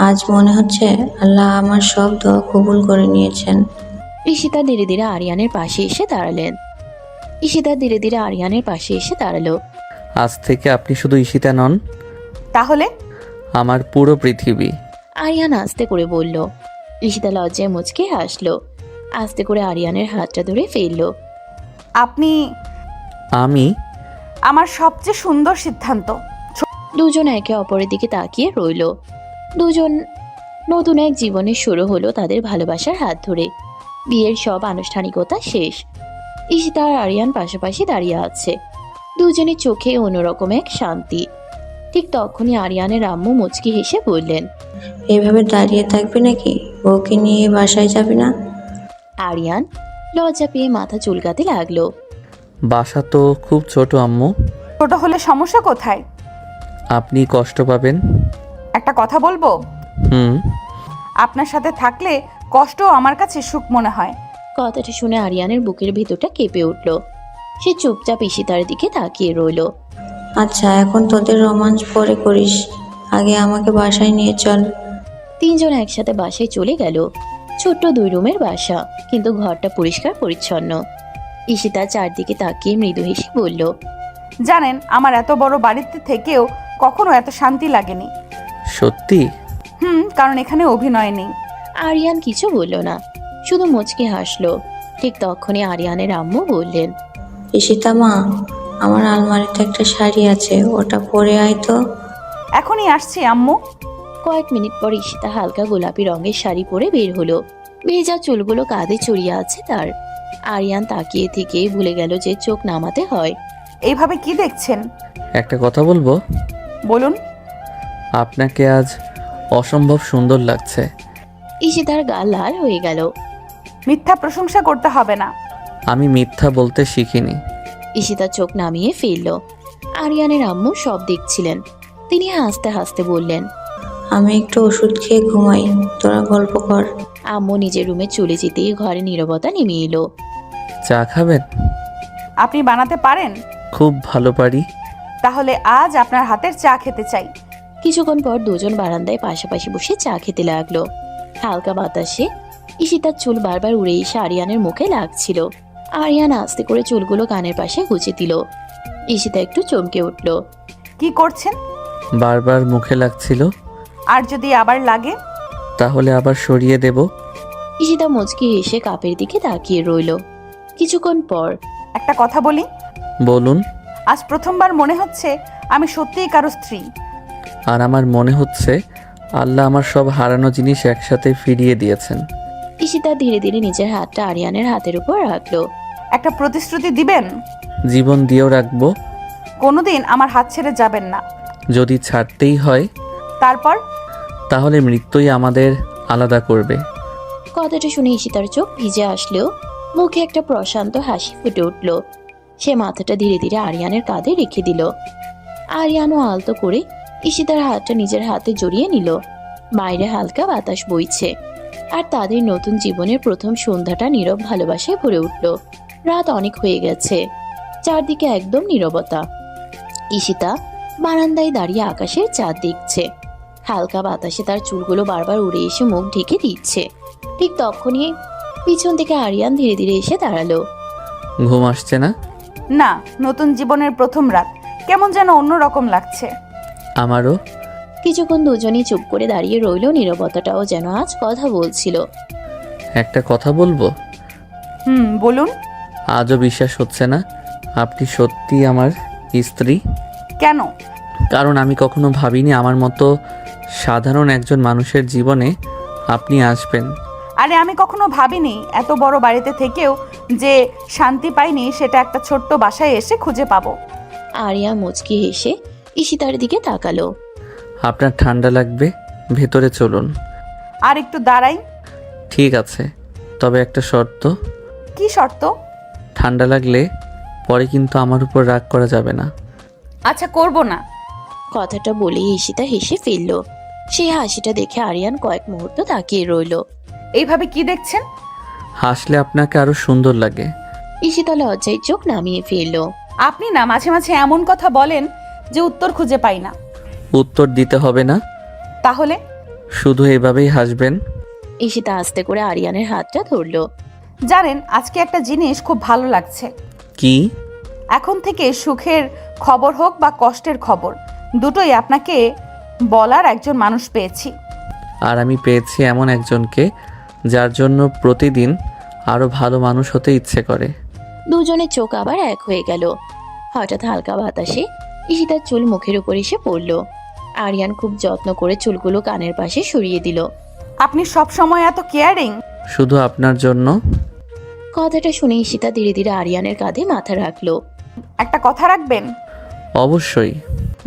আজ মনে হচ্ছে আল্লাহ আমার সব দোয়া কবুল করে নিয়েছেন। ঈশিতা ধীরে ধীরে আরিয়ানের পাশে এসে দাঁড়ালেন। দাঁড়ালো। আজ থেকে আপনি শুধু ঈশিতা নন, তাহলে? আমার পুরো পৃথিবী। আরিয়ান আস্তে করে বলল। ঈশিতা লজ্জায় মুচকে হাসলো। আস্তে করে আরিয়ানের হাতটা ধরে ফেললো। আপনি আমি আমার সবচেয়ে সুন্দর সিদ্ধান্ত। দুজন একে অপরের দিকে তাকিয়ে রইল। দুজন নতুন এক জীবনের শুরু হলো তাদের ভালোবাসার হাত ধরে। বিয়ের সব আনুষ্ঠানিকতা শেষ। ঈশিতা আর আরিয়ান পাশাপাশি দাঁড়িয়ে আছে। দুজনের চোখে অন্যরকম এক শান্তি। ঠিক তখনই আরিয়ানের আম্মু মুচকি হেসে বললেন, এভাবে দাঁড়িয়ে থাকবে নাকি? বউকে নিয়ে বাসায় যাবে না? আরিয়ান লজ্জা পেয়ে মাথা চুলকাতে লাগলো। বাসা তো খুব ছোট আম্মু। ছোট হলে সমস্যা কোথায়? আপনি কষ্ট পাবেন। একটা কথা বলবো? আপনার সাথে থাকলে কষ্ট আমার কাছে সুখ মনে হয়। কথাটা শুনে আরিয়ানের বুকের ভিতরটা কেঁপে উঠল। সে চুপচাপ ঈশিতার দিকে তাকিয়ে রইল। আচ্ছা, এখন তোদের রোমাঞ্চ পরে করিস, আগে আমাকে বাসায় নিয়ে চল। 3 জন একসাথে বাসায় চলে গেল। ছোট্ট 2 রুমের বাসা, কিন্তু ঘরটা পরিষ্কার পরিচ্ছন্ন। ঈশিতা চারদিকে তাকিয়ে মৃদু হেসে বলল, জানেন, আমার এত বড় বাড়িতে থেকেও কখনো এত শান্তি লাগেনি। সত্যি? কারণ এখানে অভিনয় নেই। আরিয়ান কিছু বলল না, শুধু মুচকি হাসলো। ঠিক তখনই আরিয়ানের আম্মু বললেন, ঈশিতা মা, আমার আলমারিতে একটা শাড়ি আছে, ওটা পরে আয় তো। এখনই আসছি আম্মু। কয়েক মিনিট পর ঈশিতা হালকা গোলাপি রঙের শাড়ি পরে বের হলো। ভেজা চুলগুলো কাঁধে ছড়িয়ে আছে তার। আরিয়ান তাকিয়ে থেকেই ভুলে গেল যে চোখ নামাতে হয়। এইভাবে কি দেখছেন? একটা কথা বলবো? বলুন। আপনাকে আজ অসম্ভব সুন্দর লাগছে। ঈশিতার গাল লাল হয়ে গেল। মিথ্যা প্রশংসা করতে হবে না। আমি মিথ্যা বলতে শিখিনি। ঈশিতা চোখ নামিয়ে ফেলল। আরিয়ানের আম্মু সব দেখছিলেন। তিনি হাসতে হাসতে বললেন, আমি একটু ওষুধ খেয়ে ঘুমাই, তোরা গল্প কর। আম্মু নিজের রুমে চলে যেতেই ঘরে নীরবতা নেমে এলো। চা খাবেন? আপনি বানাতে পারেন? খুব ভালো পারি। তাহলে আজ আপনার হাতের চা খেতে চাই। কিছুক্ষণ পর দুজন বারান্দায় পাশাপাশি বসে চা খেতে লাগলো। হালকা বাতাসে ঈশিতার চুল বারবার উড়ে এসে আরিয়ানের মুখে লাগছিল। আরিয়ান আস্তে করে চুলগুলো কানের পাশে গুজে দিল। ঈশিতা একটু চমকে উঠল। কি করছেন? বারবার মুখে লাগছিল। আর যদি আবার লাগে? তাহলে আবার সরিয়ে দেব। ঈশিতা মুচকি এসে কাপের দিকে তাকিয়ে রইল। কিছুক্ষণ পর একটা কথা বলি, বলুন। আজ প্রথমবার মনে হচ্ছে আমি সত্যিই কারো স্ত্রী। আর আমার মনে হচ্ছে আল্লাহ আমার সব হারানো জিনিস একসাথে ফিরিয়ে দিয়েছেন। ঈশিতা ধীরে ধীরে নিজের হাতটা আরিয়ানের হাতের উপর রাখলো। একটা প্রতিশ্রুতি দিবেন? জীবন দিয়েও রাখবো। কোনোদিন আমার হাত ছেড়ে যাবেন না। যদি ছাড়তেই হয় তারপর? তাহলে মৃত্যুই আমাদের আলাদা করবে। কথাটা শুনে ঈশিতার চোখ ভিজে আসলেও মুখে একটা প্রশান্ত হাসি ফুটে উঠল। সে মাথাটা ধীরে ধীরে আরিয়ানের কাঁধে রেখে দিল। আরিয়ানও আলতো করে ঈশিতার হাতটা নিজের হাতে জড়িয়ে নিল। বাইরে হালকা বাতাস বইছে, আর তাদের নতুন জীবনের প্রথম সন্ধ্যাটা নীরব ভালোবাসায় ভরে উঠল। রাত অনেক হয়ে গেছে, চারদিকে একদম নীরবতা। ঈশিতা বারান্দায় দাঁড়িয়ে আকাশের চাঁদ দেখছে। হালকা বাতাসে তার চুলগুলো বারবার উড়ে এসে মুখ ঢেকে দিচ্ছে। ঠিক তখনই পিছন থেকে আরিয়ান ধীরে ধীরে এসে দাঁড়ালো। ঘুম আসছে না? না, নতুন জীবনের প্রথম রাত, কেমন যেন অন্যরকম লাগছে। আমারও। কিছুক্ষণ দুজনেই চুপ করে দাঁড়িয়ে রইল। নীরবতাটাও যেন আজ কথা বলছিল। একটা কথা বলবো? বলুন। আজও বিশ্বাস হচ্ছে না আপনি সত্যি আমার স্ত্রী। কেন? কারণ আমি কখনো ভাবিনি আমার মতো সাধারণ একজন মানুষের জীবনে আপনি আসবেন। আরে আমি কখনো ভাবিনি এত বড় বাড়িতে থেকেও যে শান্তি পাইনি সেটা একটা ছোট্ট বাসায় এসে খুঁজে পাবো। আরিয়া মুচকি হেসে ঈশিতার দিকে তাকালো। আপনার ঠান্ডা লাগবে, ভেতরে চলুন। আর একটু দাঁড়াই। ঠিক আছে, তবে একটা শর্ত। কি শর্ত? ঠান্ডা লাগলে পরে কিন্তু আমার উপর রাগ করা যাবে না। আচ্ছা, করব না। কথাটা বলেই ঈশিতা হেসে ফেলল। সেই হাসিটা দেখে আরিয়ান কয়েক মুহূর্ত তাকিয়ে রইল। এইভাবে কি দেখছেন? হাসলে আপনাকে আরো সুন্দর লাগে। ঈশিতা লজ্জায় চোখ নামিয়ে ফেলল। আপনি না মাঝে মাঝে এমন কথা বলেন যে উত্তর খুঁজে পাই না। উত্তর দিতে হবে না, তাহলে? শুধু এভাবেই হাসবেন। ঈশিতা আস্তে করে আরিয়ানের হাতটা ধরল। জানেন, আজকে একটা জিনিস খুব ভালো লাগছে। কি? এখন থেকে সুখের খবর হোক বা কষ্টের খবর, দুটোই আপনাকে বলার একজন মানুষ পেয়েছি। আর আমি পেয়েছি এমন একজনকে যার জন্য প্রতিদিন আরো ভালো মানুষ হতে ইচ্ছে করে। দুজনের চোখ আবার এক হয়ে গেল। হঠাৎ হালকা বাতাসে ঈশিতার চুল মুখের উপর এসে পড়ল। আরিয়ান খুব যত্ন করে চুলগুলো কানের পাশে সরিয়ে দিল। আপনি সব সময় এত কেয়ারিং। শুধু আপনার জন্য। কথাটা শুনে ঈশিতা ধীরে ধীরে আরিয়ানের কাঁধে মাথা রাখলো। একটা কথা রাখবেন? অবশ্যই।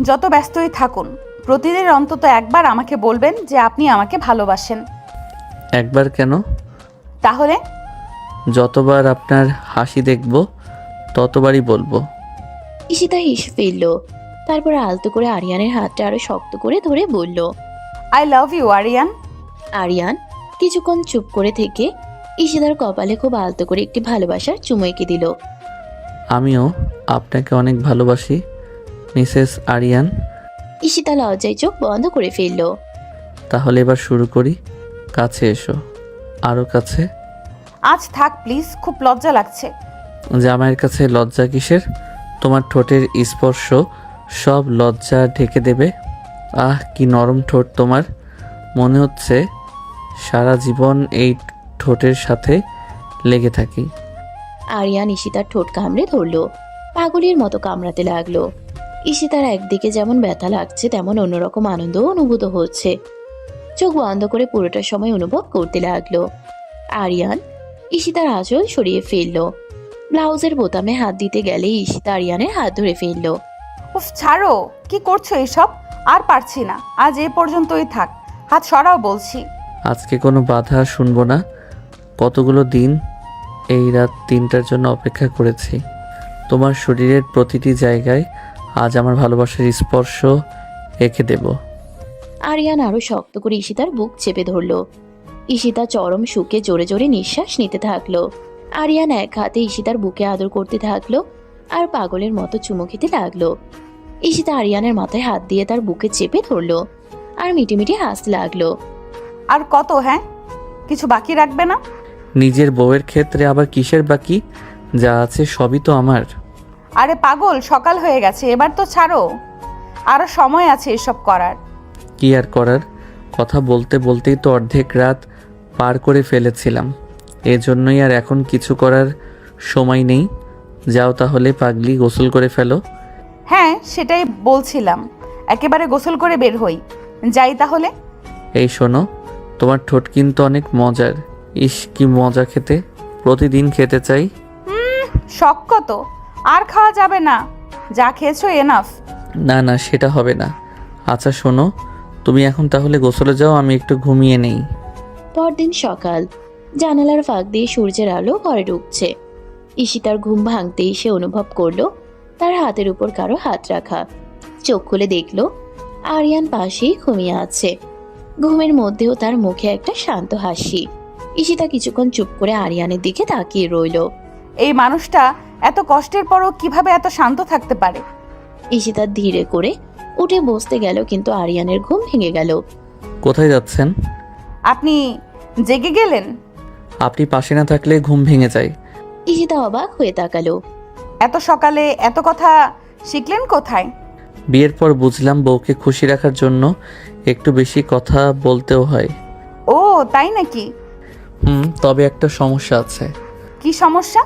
যত ব্যস্তই থাকুন, প্রতিদিন অন্তত একবার আমাকে বলবেন যে আপনি আমাকে ভালোবাসেন। একবার কেন? তাহলে? যতবার আপনার হাসি দেখব ততবারই বলবো। ঈশিতা হেসে ফেলল। তারপর আলতো করে আরিয়ানের হাতটা আরো শক্ত করে ধরে বলল, I love you Aryan. Aryan কিছুক্ষণ চুপ করে থেকে ঈশিতার কপালে খুব আলতো করে একটি ভালোবাসার চুমু এঁকে দিল। আমিও আপনাকে অনেক ভালোবাসি মিসেস আরিয়ান। ঈশিতা লজ্জায় চোখ বন্ধ করে ফেলল। তাহলে এবার শুরু করি। কাছে এসো, আরো কাছে। আজ থাক প্লিজ, খুব লজ্জা লাগছে। জামাইয়ের কাছে লজ্জা কিসের? তোমার ঠোঁটের স্পর্শ সব লজ্জা ঢেকে দেবে। আহ, কি নরম ঠোঁট তোমার। মনে হচ্ছে সারা জীবন এই ঠোঁটের সাথে লেগে থাকি। আরিয়ান ঈশিতার ঠোঁট কামড়ে ধরল। পাগলের মতো কামড়াতে লাগলো। ঈশিতার একদিকে যেমন ব্যথা লাগছে, তেমন অন্যরকম আনন্দও অনুভূত হচ্ছে। চোখ বন্ধ করে পুরোটা সময় অনুভব করতে লাগলো। আরিয়ান ঈশিতার আঁচল সরিয়ে ফেলল। ব্লাউজের বোতামে হাত দিতে গেলে ঈশিতা আরিয়ানের হাত ধরে ফেলল। উফ, ছাড়ো, কি করছো এসব? আর পারছি না, আজ এ পর্যন্তই থাক। হাত সরাও বলছি। আজকে কোনো বাধা শুনবো না। কতগুলো দিন এই রাত 3টার জন্য অপেক্ষা করেছি। তোমার শরীরের প্রতিটি জায়গায় আজ আমার ভালোবাসার স্পর্শ এঁকে দেব। আরিয়ান আরো শক্ত করে ঈশিতার বুক চেপে ধরল। ঈশিতা চরম সুখে জোরে জোরে নিঃশ্বাস নিতে থাকলো। আরিয়ান এক হাতে ঈশিতার বুকে আদর করতে থাকলো আর পাগলের মতো চুমু খেতে লাগলো। ঈশিতা আরিয়ানের মাথায় হাত দিয়ে তার বুকে চেপে ধরলো আর মিটিমিটি হাসতে লাগলো। আর কত? হ্যাঁ, কিছু বাকি রাখবে না? নিজের বউয়ের ক্ষেত্রে আবার কিসের বাকি? যা আছে সবই তো আমার। আরে পাগল, সকাল হয়ে গেছে, এবার তো ছাড়ো। আরো সময় আছে এসব করার। কি আর করার? কথা বলতে বলতেই তো অর্ধেক রাত পার করে ফেলেছিলাম। এজন্যই আর এখন কিছু করার সময় নেই, যাও তাহলে পাগলি, গোসল করে ফেলো। হ্যাঁ, সেটাই বলছিলাম, একেবারে গোসল করে বের হই। যাই তাহলে। এই শোনো, তোমার ঠোঁট কিন্তু অনেক মজার। ইস কি মজা খেতে, প্রতিদিন খেতে চাই। শখ কত, আর খাওয়া যাবে না, যা খেয়েছো এনাফ। না না, সেটা হবে না। আচ্ছা শোনো, তুমি এখন তাহলে গোসলে যাও, আমি একটু ঘুমিয়ে নেই। পরদিন সকাল, জানালার ফাঁক দিয়ে সূর্যের আলো ঘরে ঢুকছে। ঈশিতার ঘুম ভাঙতেই সে অনুভব করলো তার হাতের উপর কারো হাত রাখা। চোখ খুলে দেখলো আরিয়ান পাশেই ঘুমিয়ে আছে। ঘুমের মধ্যেও তার মুখে একটা শান্ত হাসি। ঈশিতা কিছুক্ষণ চুপ করে আরিয়ানের দিকে তাকিয়ে রইল। এই মানুষটা এত কষ্টের পরও কিভাবে এত শান্ত থাকতে পারে? ঈশিতা ধীরে করে উঠে বসতে গেল, কিন্তু আরিয়ানের ঘুম ভেঙে গেল। কোথায় যাচ্ছেন? আপনি জেগে গেলেন? আপনি পাশে না থাকলে ঘুম ভেঙে যায়। ঈশিতা অবাক হয়ে তাকালো। এত সকালে এত কথা শিখলেন কোথায়? বিয়ের পর বুঝলাম বউকে খুশি রাখার জন্য একটু বেশি কথা বলতেও হয়। ও তাই নাকি? তবে একটা সমস্যা আছে। কি সমস্যা?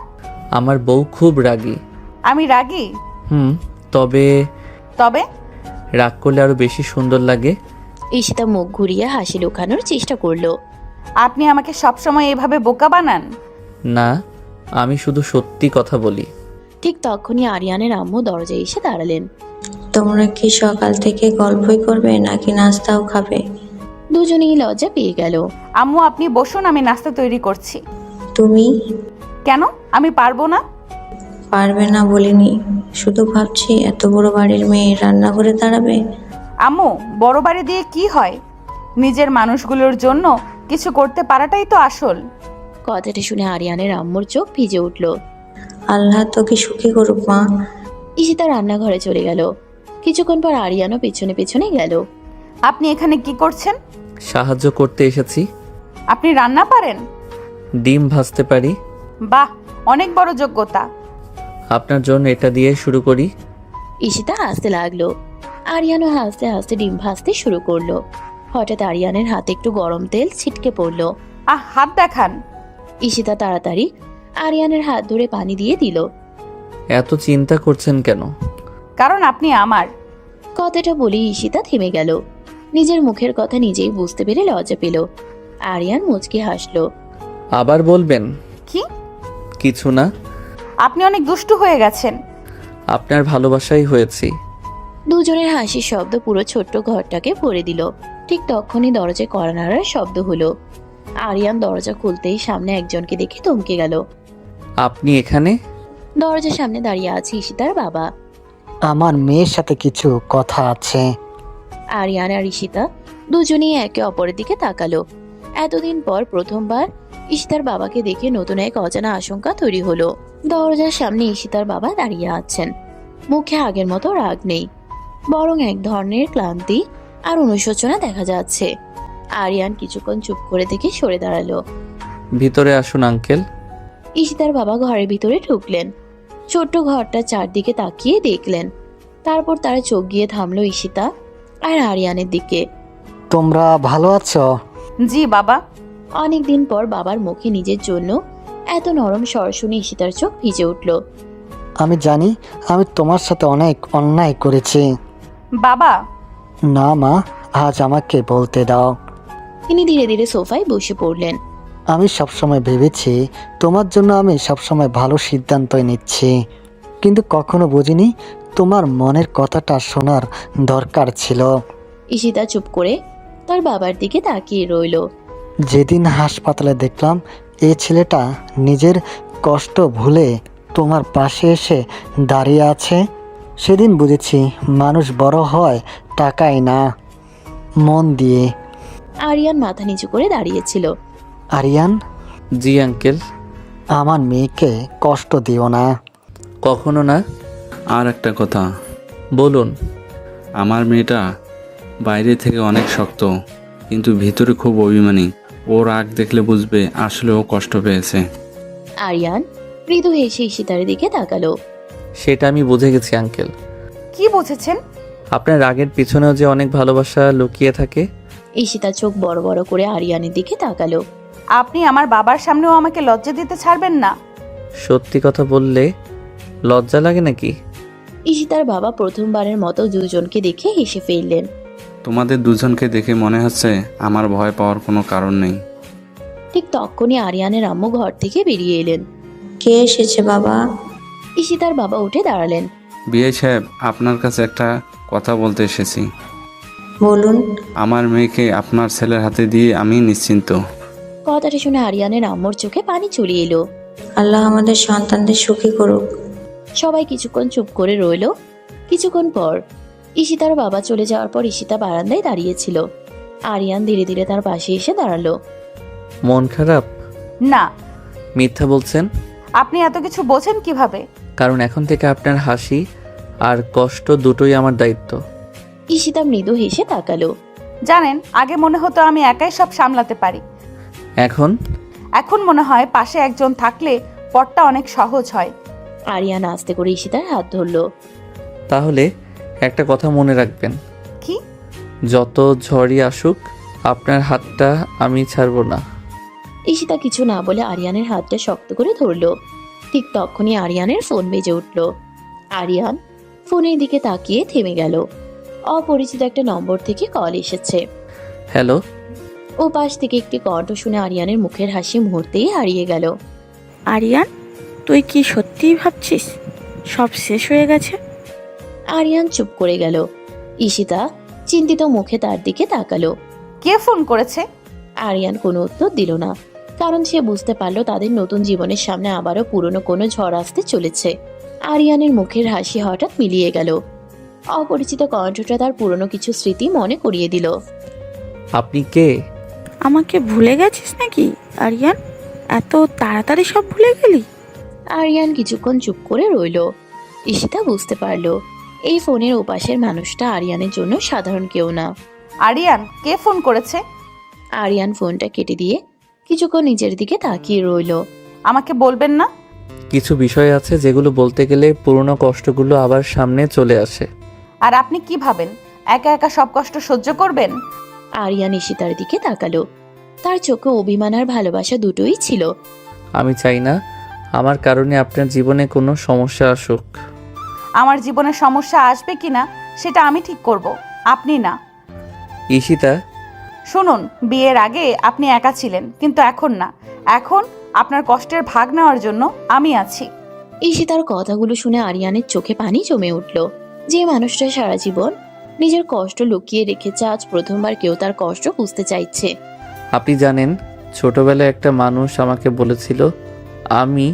আমার বউ খুব রাগী। আমি রাগী? তবে তবে রাগ করলে আরো বেশি সুন্দর লাগে। ঈশিতা মুখ ঘুরিয়ে হাসি লুকানোর চেষ্টা করলো। আপনি আমাকে সবসময় এভাবে বোকা বানান। না, আমি শুধু সত্যি কথা বলি। ঠিক তখনই আরিয়ানের আম্মু দরজায় এসে দাঁড়ালেন। তোমরা কি সকাল থেকে গল্পই করবে নাকি নাস্তাও খাবে? দুজনেই লজ্জা পেয়ে গেল। আম্মু আপনি বসুন, আমি নাস্তা তৈরি করছি। তুমি? কেন, আমি পারবো না? পারবে না বলিনি, শুধু ভাবছি এত বড় বাড়ির মেয়ে রান্না করে দাঁড়াবে। আম্মু, বড় বাড়ি দিয়ে কি হয়? নিজের মানুষগুলোর জন্য কিছু করতে পারাটাই তো আসল। কথাটা শুনে আরিয়ানের আম্মুর চোখ ভিজে উঠল। আল্লাহ তোকে সুখী করুক মা। ঈশিতা রান্নাঘরে চলে গেল। কিছুক্ষণ পর আরিয়ানও পেছনে পেছনে গেল। আপনি এখানে কি করছেন? সাহায্য করতে এসেছি। আপনি রান্না পারেন? ডিম ভাজতে পারি। বাহ, অনেক বড় যোগ্যতা। আপনার জন্য এটা দিয়ে শুরু করি। ঈশিতা হাসতে লাগলো। আরিয়ানও হাসতে হাসতে ডিম ভাজতে শুরু করলো। হঠাৎ আরিয়ানের হাতে একটু গরম তেল ছিটকে পড়লো। হাত দেখান। ঈশিতা তাড়াতাড়ি আরিয়ানের হাত ধরে পানি দিয়ে দিল। এত চিন্তা করছেন কেন? কারণ আপনি আমার। কথাটা বলি ঈশিতা থেমে গেল। নিজের মুখের কথা নিজেই বুঝতে পেরে লজ্জা পেল। আরিয়ান মুচকি হাসলো। আবার বলবেন? কি? কিছু না। আপনি অনেক দুষ্টু হয়ে গেছেন। আপনার ভালোবাসাই হয়েছি। দুজনের হাসির শব্দ পুরো ছোট্ট ঘরটাকে ভরে দিল। ঠিক তখনই দরজায় কড়া নাড়ার শব্দ হলো। আরিয়ান দরজা খুলতেই সামনে একজনকে দেখে থমকে গেল। আপনি এখানে? দরজার সামনে দাঁড়িয়ে আছে ঈশিতার বাবা। আমার মেয়ের সাথে কিছু কথা আছে। আরিয়ান আর ঈশিতা দুজনেই একে অপরের দিকে তাকালো। এতদিন পর প্রথমবার ঈশিতার বাবাকে দেখে নতুন এক অজানা আশঙ্কা তৈরি হলো। দরজার সামনে ঈশিতার বাবা দাঁড়িয়ে আছেন। মুখে আগের মতো রাগ নেই, বরং এক ধরনের ক্লান্তি আর অনুশোচনা দেখা যাচ্ছে। আরিয়ান কিছুক্ষণ চুপ করে দেখে সরে দাঁড়ালো। ভিতরে আসুন আঙ্কেল। ঈশিতার বাবা ঘরের ভিতরে ঢুকলেন। ছোট্ট ঘরটা চারদিকে তাকিয়ে দেখলেন। তারপর তারা চোখ গিয়ে থামলো ঈশিতা আর আরিয়ানের দিকে। তোমরা ভালো আছো? জি বাবা। অনেকদিন পর বাবার মুখে নিজের জন্য এত নরম স্বর শুনে ঈশিতার চোখ ভিজে উঠল। আমি জানি আমি তোমার সাথে অনেক অন্যায় করেছি। বাবা। না মা, আজ আমাকে বলতে দাও। তিনি ধীরে ধীরে সোফায় বসে পড়লেন। আমি সবসময় ভেবেছি তোমার জন্য আমি সবসময় ভালো সিদ্ধান্তই নিচ্ছি, কিন্তু কখনো বুঝিনি তোমার মনের কথাটা শোনার দরকার ছিল। ঈশিতা চুপ করে তার বাবার দিকে তাকিয়ে রইল। যেদিন হাসপাতালে দেখলাম এই ছেলেটা নিজের কষ্ট ভুলে তোমার পাশে এসে দাঁড়িয়ে আছে, সেদিন বুঝেছি মানুষ বড় হয় টাকায় না, মন দিয়ে। আরিয়ান মাথা নিচু করে দাঁড়িয়েছিল। আরিয়ান। জি আঙ্কেল। আমার মেয়েকে কষ্ট দিও না। কখনো না। আর একটা কথা। বলুন। আমার মেয়েটা বাইরে থেকে অনেক শক্ত, কিন্তু ভিতরে খুব অভিমানী। ও রাগ দেখলে বুঝবে আসলে ও কষ্ট পেয়েছে। আরিয়ান মৃদু হেসে ঈশিতার দিকে তাকালো। সেটা আমি বুঝে গেছি আঙ্কেল। কি বুঝেছেন? আপনার রাগের পিছনেও যে অনেক ভালোবাসা লুকিয়ে থাকে। ঈশিতা চোখ বড় বড় করে আরিয়ানের দিকে তাকালো। আপনি আমার বাবার সামনেও আমাকে লজ্জা দিতে ছাড়বেন না। সত্যি কথা বললে লজ্জা লাগে নাকি? ঈশিতার বাবা প্রথমবারের মতো দুজনকে দেখে হেসে ফেললেন। তোমাদের দুজনকে দেখে মনে হচ্ছে আমার ভয় পাওয়ার কোনো কারণ নেই। ঠিক তখনই আরিয়ানের আম্মু ঘর থেকে বেরিয়ে এলেন। কে এসেছে বাবা? ঈশিতার বাবা উঠে দাঁড়ালেন। বিয়ে সাহেব, আপনার কাছে একটা কথা বলতে এসেছি। বলুন। আমার মেয়েকে আপনার ছেলের হাতে দিয়ে আমি নিশ্চিন্ত। কথাটা শুনে আরিয়ানের আম্মুর চোখে পানি চলে এলো। আল্লাহ আমাদের সন্তানদের সুখী করুক। সবাই কিছুক্ষণ চুপ করে রইল। কিছুক্ষণ পর ঈশিতার বাবা চলে যাওয়ার পর ঈশিতা বারান্দায় দাঁড়িয়েছিল। আরিয়ান ধীরে ধীরে তার পাশে এসে দাঁড়ালো। মন খারাপ? না। মিথ্যা বলছেন। আপনি এত কিছু বোঝেন কিভাবে? কারণ এখন থেকে আপনার হাসি আর কষ্ট দুটোই আমার দায়িত্ব। ঈশিতা মৃদু হেসে তাকালো। জানেন, আগে মনে হতো আমি একাই সব সামলাতে পারি। এখন মনে হয় পাশে একজন থাকলে পথটা অনেক সহজ হয়। আরিয়ান আস্তে করে ঈশিতার হাত ধরলো। তাহলে একটা কথা মনে রাখবেন। কি? যত ঝড়ই আসুক আপনার হাতটা আমি ছাড়বো না। ঈশিতা কিছু না বলে আরিয়ানের হাতটা শক্ত করে ধরলো। ঠিক তখনই আরিয়ানের ফোন বেজে উঠল। আরিয়ান ফোনের দিকে তাকিয়ে থেমে গেল। অপরিচিত একটা নম্বর থেকে কল এসেছে। হ্যালো। ও পাশ থেকে একটি কণ্ঠ শুনে আরিয়ানের মুখের হাসি মুহূর্তেই হারিয়ে গেল। আরিয়ান, তুই কি সত্যিই ভাবছিস সব শেষ হয়ে গেছে? আরিয়ান চুপ করে গেল। ঈশিতা চিন্তিত মুখে তার দিকে তাকালো। কে ফোন করেছে? আরিয়ান কোনো উত্তর দিল না, কারণ সে বুঝতে পারলো তাদের নতুন জীবনের সামনে আবারও পুরনো কোনো ঝড় আসতে চলেছে। আরিয়ানের মুখের হাসি হঠাৎ মিলিয়ে গেল। অপরিচিত কণ্ঠটা তার পুরনো কিছু স্মৃতি মনে করিয়ে দিল। আপনি কে? আমাকে ভুলে গেছিস নাকি আরিয়ান? এত তাড়াতাড়ি সব ভুলে গেলি? আরিয়ান কিছুক্ষণ চুপ করে রইল। ঈশিতা বুঝতে পারলো এই ফোনের ওপাশের মানুষটা আরিয়ানের জন্য সাধারণ কেউ না। আরিয়ান, কে ফোন করেছে? আরিয়ান ফোনটা কেটে দিয়ে কিছুক্ষণ নিজের দিকে তাকিয়ে রইল। আমাকে বলবেন না? কিছু বিষয় আছে যেগুলো বলতে গেলে পুরনো কষ্টগুলো আবার সামনে চলে আসে। আর আপনি কি ভাবেন একা একা সব কষ্ট সহ্য করবেন? আরিয়ান ঈশিতার দিকে তাকালো। তার চোখে অভিমান আর ভালোবাসা দুটোই ছিল। আমি চাই না আমার কারণে আপনার জীবনে কোনো সমস্যা আসুক। আমার জীবনে সমস্যা আসবে কিনা সেটা আমি ঠিক করব, আপনি না। ঈশিতা, শুনুন, বিয়ের আগে আপনি একা ছিলেন, কিন্তু এখন না। এখন আপনার কষ্টের ভাগ নেওয়ার জন্য আমি আছি। ঈশিতার কথাগুলো শুনে আরিয়ানের চোখে পানি জমে উঠল। যে মানুষটা সারা জীবন নিজের কষ্ট লুকিয়ে রেখেছে, আজ প্রথমবার কেউ তার কষ্ট বুঝতে চাইছে। আপনি জানেন ছোটবেলায় একটা মানুষ আমাকে বলেছিল আমি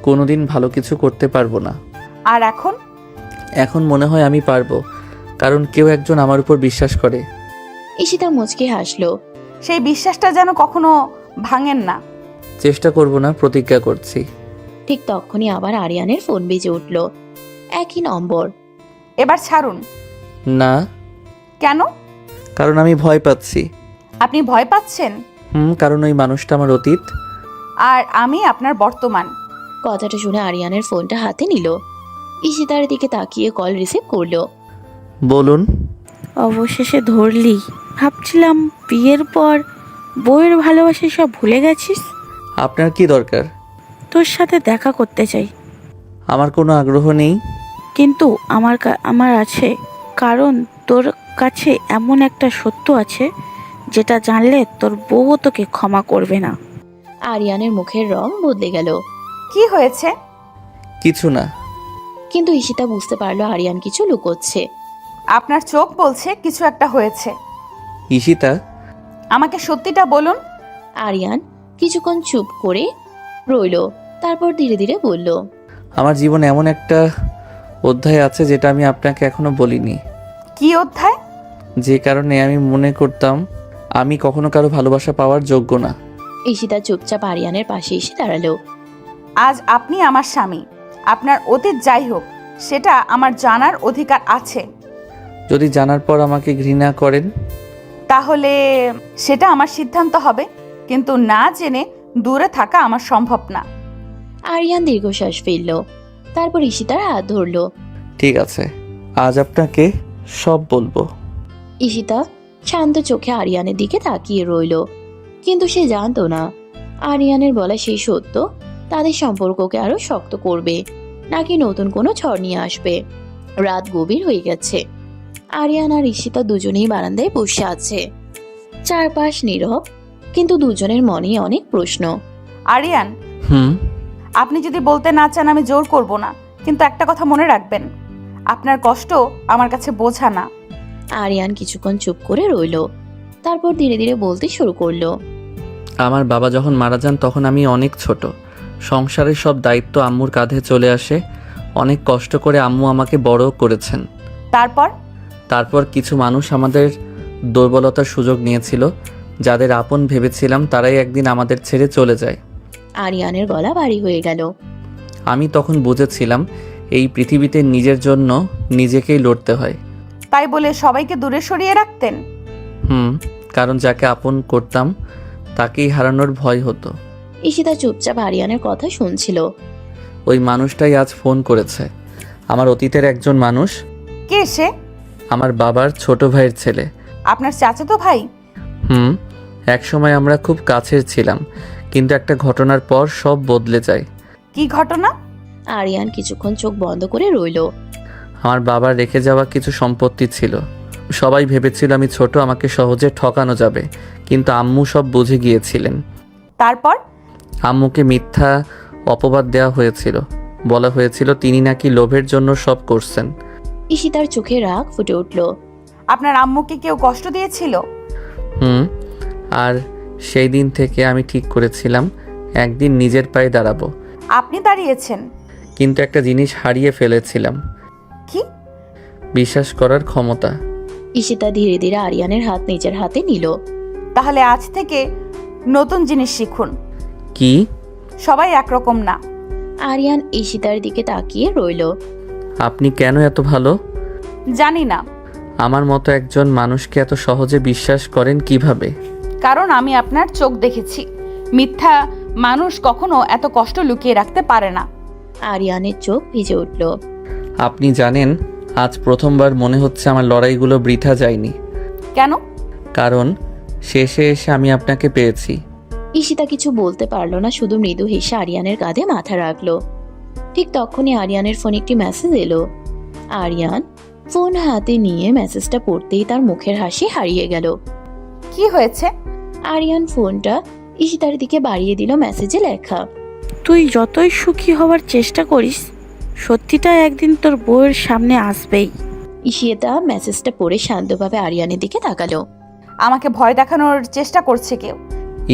কোনোদিন ভালো কিছু করতে পারবো না। আর এখন? এখন মনে হয় আমি পারবো, কারণ কেউ একজন আমার উপর বিশ্বাস করে। ঈশিতা মুচকে হাসলো। সেই বিশ্বাসটা যেন কখনো ভাঙেন না। চেষ্টা করব না, প্রতিজ্ঞা করছি। ঠিক তখনই আবার আরিয়ানের ফোন বেজে উঠল। একই নম্বর। এবার ছাড়ুন। না। কেন? কারণ আমি ভয় পাচ্ছি। আপনি ভয় পাচ্ছেন? কারণ ওই মানুষটা আমার অতীত আর আমি আপনার বর্তমান। কথাটা শুনে আরিয়ানের ফোনটা হাতে নিল। ঈশিতার দিকে তাকিয়ে কল রিসিভ করলো। বলুন। অবশেষে ধরলি। ভাবছিলাম বিয়ের পর বউয়ের ভালোবাসা সব ভুলে গেছিস। আপনার কি দরকার? তোর সাথে দেখা করতে চাই। আমার কোনো আগ্রহ নেই। কিন্তু আমার আছে, কারণ তোর কাছে এমন একটা সত্য আছে যেটা জানলে তোর বউও তোকে ক্ষমা করবে না। আরিয়ানের মুখের রং বদলে গেল। কি হয়েছে? কিছু না। কিন্তু ঈশিতা বুঝতে পারলো আরিয়ান কিছু লুকোচ্ছে। আপনার চোখ বলছে কিছু একটা হয়েছে। ঈশিতা, আমাকে সত্যিটা বলুন। আরিয়ান কিছুক্ষণ চুপ করে রইল, তারপর ধীরে ধীরে বলল, আমার জীবনে এমন একটা অধ্যায় আছে যেটা আমি আপনাকে এখনো বলিনি। কি অধ্যায়? যে কারণে আমি মনে করতাম আমি কখনো কারো ভালোবাসা পাওয়ার যোগ্য না। ঈশিতা চুপচাপ আরিয়ানের পাশে এসে দাঁড়ালো। আজ আপনি আমার স্বামী। আপনার অতীত যাই হোক, সেটা আমার জানার অধিকার আছে। যদি জানার পর আমাকে ঘৃণা করেন তাহলে সেটা আমার সিদ্ধান্ত হবে, কিন্তু না জেনে দূরে থাকা আমার সম্ভব না। আরিয়ান দীর্ঘশ্বাস ফেলল, তারপর ঈশিতার হাত ধরল। ঠিক আছে, আজ আপনাকে সব বলবো। ঈশিতা শান্ত চোখে আরিয়ানের দিকে তাকিয়ে রইল, কিন্তু সে জানতো না আরিয়ানের বলা সেই সত্য তাদের সম্পর্ককে আরো শক্ত করবে নাকি নতুন কোনো ঝড় নিয়ে আসবে। রাত গভীর হয়ে গেছে। আরিয়ান আর ঈশিতা দুজনেই বারান্দায় বসে আছে। চারপাশ নীরব, কিন্তু দুজনের মনে অনেক প্রশ্ন। আরিয়ান, হুম। আপনি যদি বলতে না চান আমি জোর করব না, কিন্তু একটা কথা মনে রাখবেন, আপনার কষ্ট আমার কাছে বোঝা না। আরিয়ান কিছুক্ষণ চুপ করে রইল, তারপর ধীরে ধীরে বলতে শুরু করলো। আমার বাবা যখন মারা যান তখন আমি অনেক ছোট। সংসারের সব দায়িত্ব আম্মুর কাঁধে চলে আসে। অনেক কষ্ট করে আম্মু আমাকে বড় করেছেন। তারপর কিছু মানুষ আমাদের দুর্বলতার সুযোগ নিয়েছিল। যাদের আপন ভেবেছিলাম তারাই একদিন আমাদের ছেড়ে চলে যায়। আরিয়ানের গলা ভারী হয়ে গেল। আমি তখন বুঝেছিলাম এই পৃথিবীতে নিজের জন্য নিজেকেই লড়তে হয়। তাই বলে সবাইকে দূরে সরিয়ে রাখতেন? কারণ যাকে আপন করতাম তাকেই হারানোর ভয় হতো। ঈশিতা চুপচাপ আরিয়ানের কথা শুনছিল। ওই মানুষটাই আজ ফোন করেছে। আমার অতীতের একজন মানুষ। কে সে? আমার বাবার ছোট ভাইয়ের ছেলে। আপনার চাচাতো ভাই? একসময় আমরা খুব কাছের ছিলাম, কিন্তু একটা ঘটনার পর সব বদলে যায়। কি ঘটনা? আরিয়ান কিছুক্ষণ চোখ বন্ধ করে রইল। আমার বাবার রেখে যাওয়া কিছু সম্পত্তি ছিল। সবাই ভেবেছিল আমি ছোট, আমাকে সহজে ঠকানো যাবে, কিন্তু আম্মু সব বুঝে গিয়েছিলেন। তারপর? আম্মুকে মিথ্যা অপবাদ দেওয়া হয়েছিল। বলা হয়েছিল তিনি নাকি লোভের জন্য সব করছেন। ঈশিতার চোখে রাগ ফুটে উঠল। আপনার আম্মুকে কেউ কষ্ট দিয়েছিল? আর সেই দিন থেকে আমি ঠিক করেছিলাম একদিন নিজের পায়ে দাঁড়াবো। আপনি দাঁড়িয়েছেন? কিন্তু একটা জিনিস হারিয়ে ফেলেছিলাম। কি? বিশ্বাস করার ক্ষমতা। ঈশিতা ধীরে ধীরে আরিয়ানের হাত নিজের হাতে নিল। তাহলে আজ থেকে নতুন জিনিস শিখুন। কি? সবাই একরকম না। আরিয়ান ঈশিতার দিকে তাকিয়ে রইল। আপনি কেন এত ভালো? জানি না। আমার মতো একজন মানুষকে এত সহজে বিশ্বাস করেন কিভাবে? কারণ আমি আপনার চোখ দেখেছি। মিথ্যা মানুষ কখনো এত কষ্ট লুকিয়ে রাখতে পারে না। আরিয়ানের চোখ ভিজে উঠল। আপনি জানেন, আজ প্রথমবার মনে হচ্ছে আমার লড়াইগুলো বৃথা যায়নি। কেন? কারণ শেষে এসে আমি আপনাকে পেয়েছি। ঈশিতা কিছু বলতে পারল না, শুধু মৃদু হেসে আরিয়ানের কাঁধে মাথা রাখলো। ঠিক তখনই আরিয়ানের ফোনে একটি মেসেজ এলো। আরিয়ান ফোন হাতে নিয়ে মেসেজটা পড়তেই তার মুখের হাসি হারিয়ে গেল। কি হয়েছে? আরিয়ান ফোনটা ঈশিতার দিকে বাড়িয়ে দিল। মেসেজে লেখা, তুই যতই সুখী হওয়ার চেষ্টা করিস, সত্যিটা একদিন তোর বউয়ের সামনে আসবেই। ঈশিতা মেসেজটা পড়ে শান্তভাবে আরিয়ানের দিকে তাকালো। আমাকে ভয় দেখানোর চেষ্টা করছে কেউ।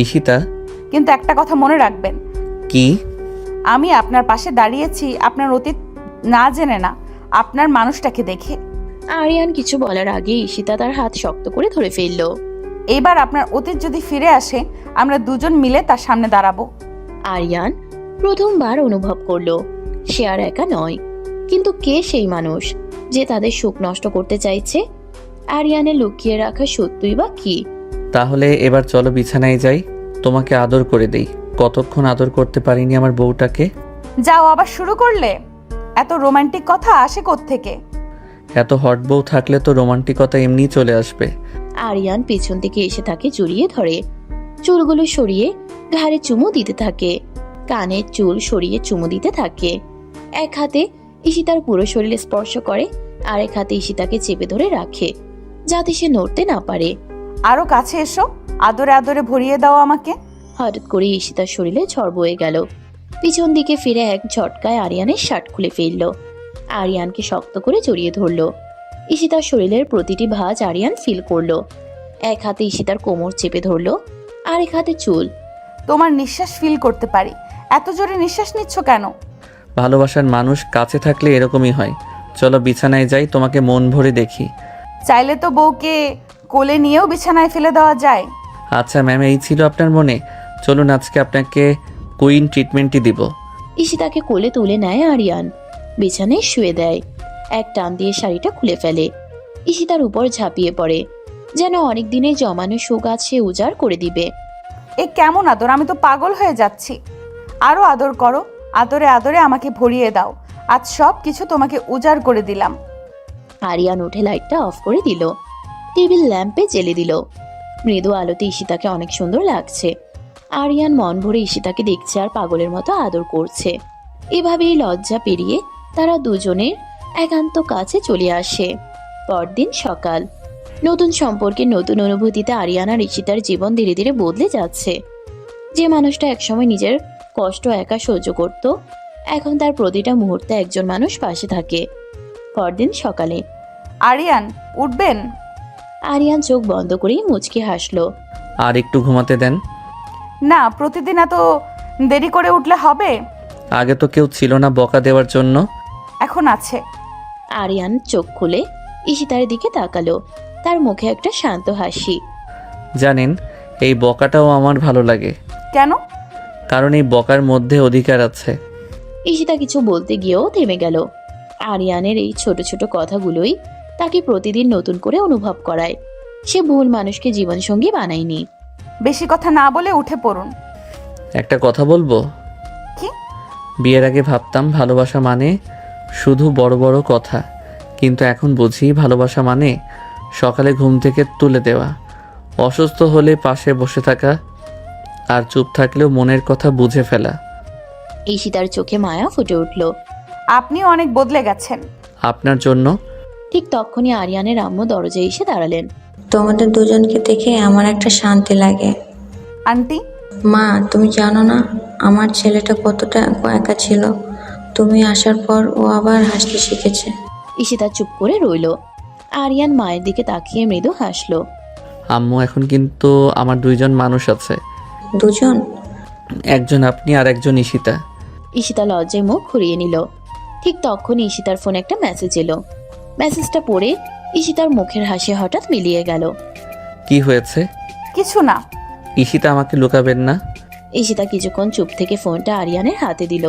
ঈশিতা, কিন্তু একটা কথা মনে রাখবেন। কি? আমি আপনার পাশে দাঁড়িয়েছি আপনার অতীত না জেনে না, আপনার মানুষটাকে দেখে। আরিয়ান কিছু বলার আগে ঈশিতা তার হাত শক্ত করে ধরে ফেলল। এইবার আপনার অতীত যদি ফিরে আসে, আমরা দুজন মিলে তার সামনে দাঁড়াবো। আরিয়ান প্রথমবার অনুভব করলো সে আর একা নয়। কিন্তু কে সেই মানুষ যে তাদের সুখ নষ্ট করতে চাইছে? আরিয়ানের লুকিয়ে রাখা সত্যই বা কি? তাহলে এবার চলো বিছানায় যাই, তোমাকে আদর করে দেই। কতক্ষণ আদর করতে পারিনি আমার বউটাকে। যাও, আবার শুরু করলে? এত রোমান্টিক কথা আসে কোত্থেকে? এত হট বউ থাকলে তো রোমান্টিকতা এমনিই চলে আসবে। আরিয়ান পেছন থেকে এসে তাকে জড়িয়ে ধরে, চুলগুলো সরিয়ে ঘাড়ে চুমু দিতে থাকে, কানের চুল সরিয়ে চুমু দিতে থাকে। এক হাতে ঈশিতার পুরো শরীরে স্পর্শ করে, আর এক হাতে ঈশিতাকে চেপে ধরে রাখে যাতে সে নড়তে না পারে। আরো কাছে এসো, আদরে আদরে ভরিয়ে দাও আমাকে। হঠাৎ করে ঈশিতার শরীরে ঝড় বয়ে গেল। পিছন দিকে ফিরে এক ঝটকায় আরিয়ানের শার্ট খুলে ফেলল। আরিয়ানকে শক্ত করে জড়িয়ে ধরল। ঈশিতার শরীরের প্রতিটি ভাঁজ আরিয়ান ফিল করলো। এক হাতে ঈশিতার কোমর চেপে ধরলো, আর এক হাতে চুল। তোমার নিঃশ্বাস ফিল করতে পারি। এত জোরে নিঃশ্বাস নিচ্ছ কেন? ভালোবাসার মানুষ কাছে থাকলে এরকমই হয়। চলো বিছানায় যাই, তোমাকে মন ভরে দেখি। চাইলে তো বউকে কোলে নিয়েও বিছানায় ফেলে দেওয়া যায়। আচ্ছা ম্যাম, এই ছিল আপনার মনে। চলুন আজকে আপনাকে কুইন ট্রিটমেন্টই দিব। ঈশিতাকে কোলে তুলে নেয় আরিয়ান, বিছানায় শুয়ে দেয়। এক টান দিয়ে শাড়িটা খুলে ফেলে। ঈশিতার উপর ঝাঁপিয়ে পড়ে, যেন অনেক দিনে জমানো সুখ আজ সে উজাড় করে দিবে। এ কেমন আদর? আমি তো পাগল হয়ে যাচ্ছি। আরো আদর করো, আদরে আদরে আমাকে ভরিয়ে দাও। আজ সব কিছু তোমাকে উজাড় করে দিলাম। আরিয়ান উঠে লাইটটা অফ করে দিল, টেবিল ল্যাম্পে জ্বেলে দিল। মৃদু আলোতে ঈশিতাকে অনেক সুন্দর লাগছে। আরিয়ান মন ভরে ঈশিতাকে দেখছে আর পাগলের মতো আদর করছে। এভাবেই লজ্জা পেরিয়ে তারা দুজনের একান্ত কাছে চলে আসে। পরদিন সকাল। নতুন সম্পর্কের নতুন অনুভূতিতে আরিয়ান আর ঈশিতার জীবন ধীরে ধীরে বদলে যাচ্ছে। যে মানুষটা একসময় নিজের কষ্ট একা সহ্য করত, এখন তার প্রতিটা মুহূর্তে একজন মানুষ পাশে থাকে। পরদিন সকালে আরিয়ান, উঠবেন? আরিয়ান চোখ বন্ধ করেই মুচকি হাসলো। আর একটু ঘুমাতে দেন। না, প্রতিদিন এত দেরি করে উঠলে হবে? আগে তো কেউ ছিল না বকা দেওয়ার জন্য। এখন আছে। আরিয়ান চোখ খুলে ঈশিতার দিকে তাকালো। তার মুখে একটা শান্ত হাসি। জানেন, এই বকাটাও আমার ভালো লাগে, কেন? কারণ এই বকার মধ্যে অধিকার আছে। ঈশিতা কিছু বলতে গিয়েও থেমে গেল। আরিয়ানের এই ছোট ছোট কথাগুলোই তাকে প্রতিদিন নতুন করে অনুভব করায়। সে ভুল মানুষকে জীবনসঙ্গী বানায়নি। বেশি কথা না বলে উঠে পড়ুন। একটা কথা বলবো? কি? বিয়ের আগে ভাবতাম ভালোবাসা মানে শুধু বড় বড় কথা, কিন্তু এখন বুঝি ভালোবাসা মানে সকালে ঘুম থেকে তুলে দেওয়া, অসুস্থ হলে পাশে বসে থাকা, আর চুপ থাকলেও মনের কথা বুঝে ফেলা। ঈশিতার চোখে মায়া ফুটে উঠল। আপনিও অনেক বদলে গেছেন। আপনার জন্য। ঠিক তখনই আরিয়ানের আম্মু দরজায় এসে দাঁড়ালেন। তোমাদের দুজনকে দেখে আমার একটা শান্তি লাগে। আন্টি, মা, তুমি জানো না আমার ছেলেটা কতটা একা ছিল? তুমি আসার পর ও আবার হাসতে শিখেছে। ঈশিতা চুপ করে রইল। আরিয়ান মায়ের দিকে তাকিয়ে মৃদু হাসলো। আম্মু, এখন কিন্তু আমার দুইজন মানুষ আছে। দুজন? একজন আপনি আর একজন ঈশিতা। ঈশিতা লজ্জায় মুখ ঘুরিয়ে নিল। ঠিক তখনই ঈশিতার ফোনে একটা মেসেজ এলো। মেসেজটা পড়ে ঈশিতার মুখের হাসি হঠাৎ মিলিয়ে গেল। কি হয়েছে? কিছু না। ঈশিতা, আমাকে লুকাবেন না। ঈশিতা কিছুক্ষণ চুপ থেকে ফোনটা আরিয়ানের হাতে দিল।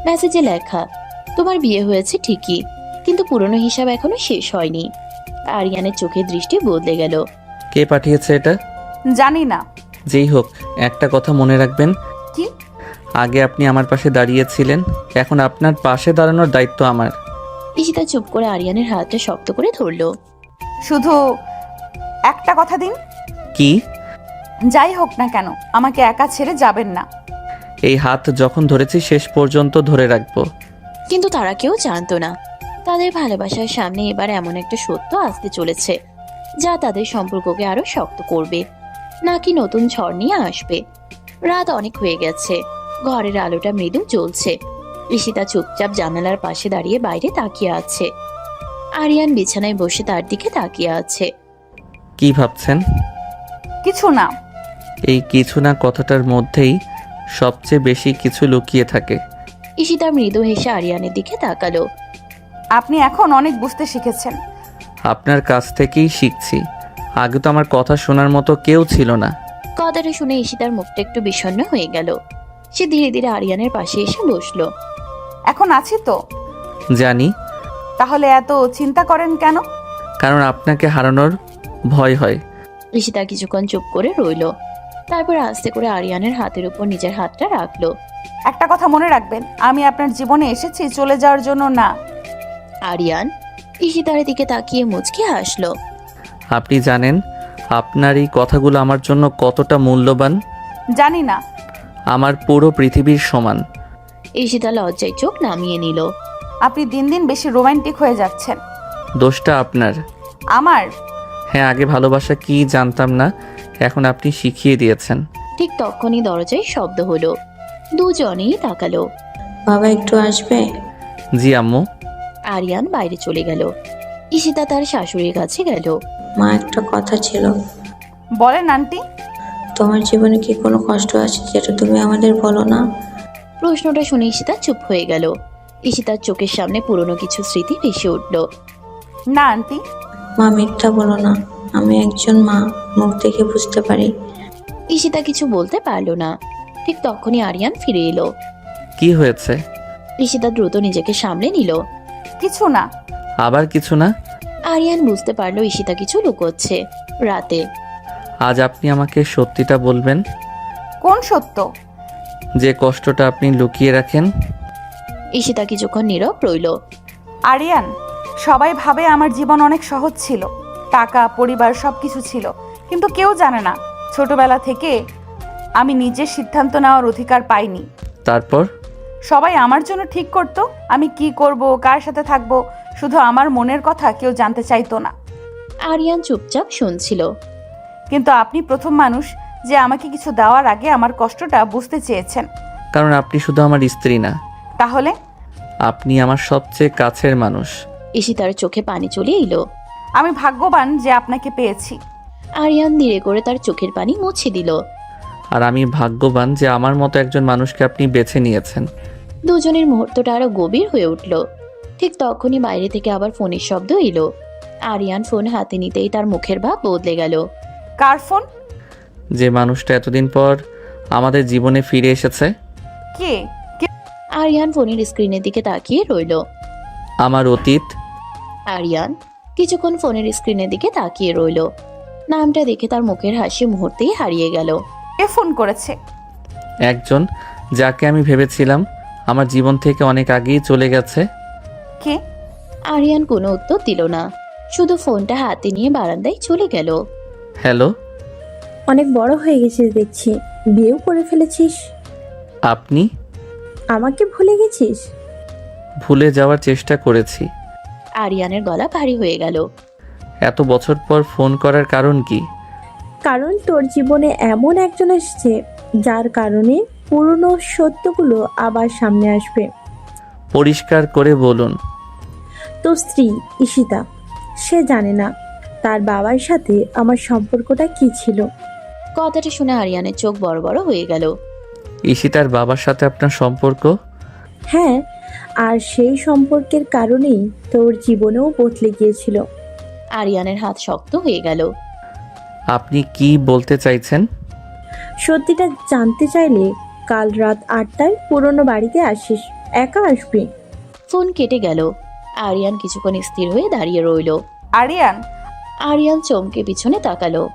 মেসেজে লেখা, তোমার বিয়ে হয়েছে ঠিকই, কিন্তু পুরনো হিসাব এখনো শেষ হয়নি। আরিয়ানের চোখের দৃষ্টি বদলে গেল। কে পাঠিয়েছে এটা? জানি না। যেই হোক, একটা কথা মনে রাখবেন। কি? আগে আপনি আমার পাশে দাঁড়িয়েছিলেন, এখন আপনার পাশে দাঁড়ানোর দায়িত্ব আমার। ঈশিতা চুপ করে আরিয়ানের হাতটা শক্ত করে ধরল। শুধু একটা কথা দিন। কি? যাই হোক না কেন, আমাকে একা ছেড়ে যাবেন না। এই হাত যখন ধরেছি শেষ পর্যন্ত ধরে রাখবো। কিন্তু তারা কেউ জানতো না তাদের ভালোবাসার সামনে এবার এমন একটা সত্য আসতে চলেছে যা তাদের সম্পর্ককে আরো শক্ত করবে, নাকি নতুন ঝড় নিয়ে আসবে। রাত অনেক হয়ে গেছে, ঘরের আলোটা মৃদু জ্বলছে। ঈশিতা চুপচাপ জানালার পাশে দাঁড়িয়ে বাইরে তাকিয়ে আছে। আরিয়ান বিছানায় বসে তার দিকে তাকিয়ে আছে। কি ভাবছেন? কিছু না। এই কিছু না কথাটার মধ্যেই সবচেয়ে বেশি কিছু লুকিয়ে থাকে। ঈশিতা মৃদু হেসে আরিয়ানের দিকে তাকালো। আপনি এখন অনেক বুঝতে শিখেছেন। আপনার কাছ থেকেই শিখছি। আগে তো আমার কথা শোনার মতো কেউ ছিল না। কথাটা শুনে ঈশিতার মুখটা একটু বিষণ্ণ হয়ে গেল। সে ধীরে ধীরে আরিয়ানের পাশে এসে বসলো। এখন আছি তো। জানি। তাহলে এত চিন্তা করেন কেন? কারণ আপনাকে হারানোর ভয় হয়। ঈশিতা কিছুক্ষণ চুপ করে রইল, তারপর আস্তে করে আরিয়ানের হাতের উপর নিজের হাতটা রাখলো। একটা কথা মনে রাখবেন, আমি আপনার জীবনে এসেছি চলে যাওয়ার জন্য না। আরিয়ান ঈশিতার দিকে তাকিয়ে মুচকি হাসলো। আপনি জানেন আপনার এই কথাগুলো আমার জন্য কতটা মূল্যবান? জানি না। আমার পুরো পৃথিবীর সমান। ঈশিতা লজ্জায় চোখ নামিয়ে নিল। আপনি দিন দিন বেশি রোমান্টিক হয়ে যাচ্ছেন। দোষটা আপনার। আমার? হ্যাঁ, আগে ভালোবাসা কি জানতাম না, এখন আপনি শিখিয়ে দিয়েছেন। ঠিক তখনই দরজায় শব্দ হলো। দুজনেই তাকালো। বাবা একটু আসবে? জি আম্মু। আরিয়ান বাইরে চলে গেল। ঈশিতা তার শাশুড়ির কাছে গেল। মা, একটা কথা ছিল। বলেন আন্টি। তোমার জীবনে কি কোনো কষ্ট আছে যেটা তুমি আমাদের বলো না? প্রশ্নটা শুনে ঈশিতা চুপ হয়ে গেল। ঈশিতার চোখের সামনে পুরনো কিছু স্মৃতি ভেসে উঠল। না আন্টি। মা, মিথ্যা বলো না। আমি একজন মা, মুখ দেখে বুঝতে পারি। ঈশিতা কিছু বলতে পারলো না। ঠিক তখনই আরিয়ান ফিরে এলো। কি হয়েছে? ঈশিতা দ্রুত নিজেকে সামলে নিল। কিছু না। আবার কিছু না? আরিয়ান বুঝতে পারলো ঈশিতা কিছু লুকোচ্ছে। রাতে আজ আপনি আমাকে সত্যিটা বলবেন? কোন সত্য? যে কষ্টটা আপনি লুকিয়ে রাখেন। ঈশিতা কিছুক্ষণ নীরব রইল। আরিয়ান, সবাই ভাবে আমার জীবন অনেক সহজ ছিল, টাকা পরিবার সবকিছু ছিল, কিন্তু কেউ জানে না ছোটবেলা থেকে আমি নিজের সিদ্ধান্ত নেওয়ার অধিকার পাইনি। তারপর সবাই আমার জন্য ঠিক করতো আমি কি করব, কার সাথে থাকবো, শুধু আমার মনের কথা কেউ জানতে চাইতো না। আরিয়ান চুপচাপ শুনছিল। কিন্তু আপনি প্রথম মানুষ যে আমাকে কিছু দেওয়ার আগে আমার কষ্টটা বুঝতে চেয়েছেন। কারণ আপনি শুধু আমার স্ত্রী না, তাহলে আপনি আমার সবচেয়ে কাছের মানুষ। ঈশিতার চোখে পানি চলে এলো। আমি ভাগ্যবান যে আপনাকে পেয়েছি। আরিয়ান ধীরে করে তার চোখের পানি মুছে দিল। আর আমি ভাগ্যবান যে আমার মতো একজন মানুষকে আপনি বেছে নিয়েছেন। দুজনের মুহূর্তটা আরো গভীর হয়ে উঠল। ঠিক তখনই বাইরে থেকে আবার ফোনের শব্দ এলো। আরিয়ান ফোন হাতে নিতেই তার মুখের ভাব বদলে গেল। কার ফোন? যে মানুষটা এতদিন পর আমাদের জীবনে ফিরে এসেছে। কে? আরিয়ান ফোনের স্ক্রিনের দিকে তাকিয়ে রইল। আমার অতীত। আরিয়ান কিছুক্ষণ ফোনের স্ক্রিনের দিকে তাকিয়ে রইল। নামটা দেখে তার মুখের হাসি মুহূর্তেই হারিয়ে গেল। কে ফোন করেছে? একজন যাকে আমি ভেবেছিলাম আমার জীবন থেকে অনেক আগেই চলে গেছে। কে? আরিয়ান কোনো উত্তর দিল না, শুধু ফোনটা হাতে নিয়ে বারান্দায় চলে গেল। হ্যালো। অনেক বড় হয়ে গেছিস দেখছি, বিয়েও করে ফেলেছিস। আপনি আমাকে ভুলে গেছিস? ভুলে যাওয়ার চেষ্টা করেছি। আরিয়ানের গলা ভারী হয়ে গেল। এত বছর পর ফোন করার কারণ কি? কারণ তোর জীবনে এমন একজন এসেছে যার কারণে পুরনো সত্যগুলো আবার সামনে আসবে। পরিষ্কার করে বলুন। তোর স্ত্রী ঈশিতা, সে জানে না তার বাবার সাথে আমার সম্পর্কটা কি ছিল। কথাটা শুনে আরিয়ানের চোখ বড় বড় হয়ে গেল। ঈশিতার বাবার সাথে আপনার সম্পর্ক? হ্যাঁ, আর সেই সম্পর্কের কারণেই তোর জীবনেও বদলে গিয়েছিল। আরিয়ানের হাত শক্ত হয়ে গেল। আপনি কি বলতে চাইছেন? সত্যিটা জানতে চাইলে কাল রাত 8টায় পুরনো বাড়িতে আসিস। একা আসবি? ফোন কেটে গেল। আরিয়ান কিছুক্ষণ স্থির হয়ে দাঁড়িয়ে রইল। আরিয়ান? আরিয়ান চমকে পিছনে তাকালো।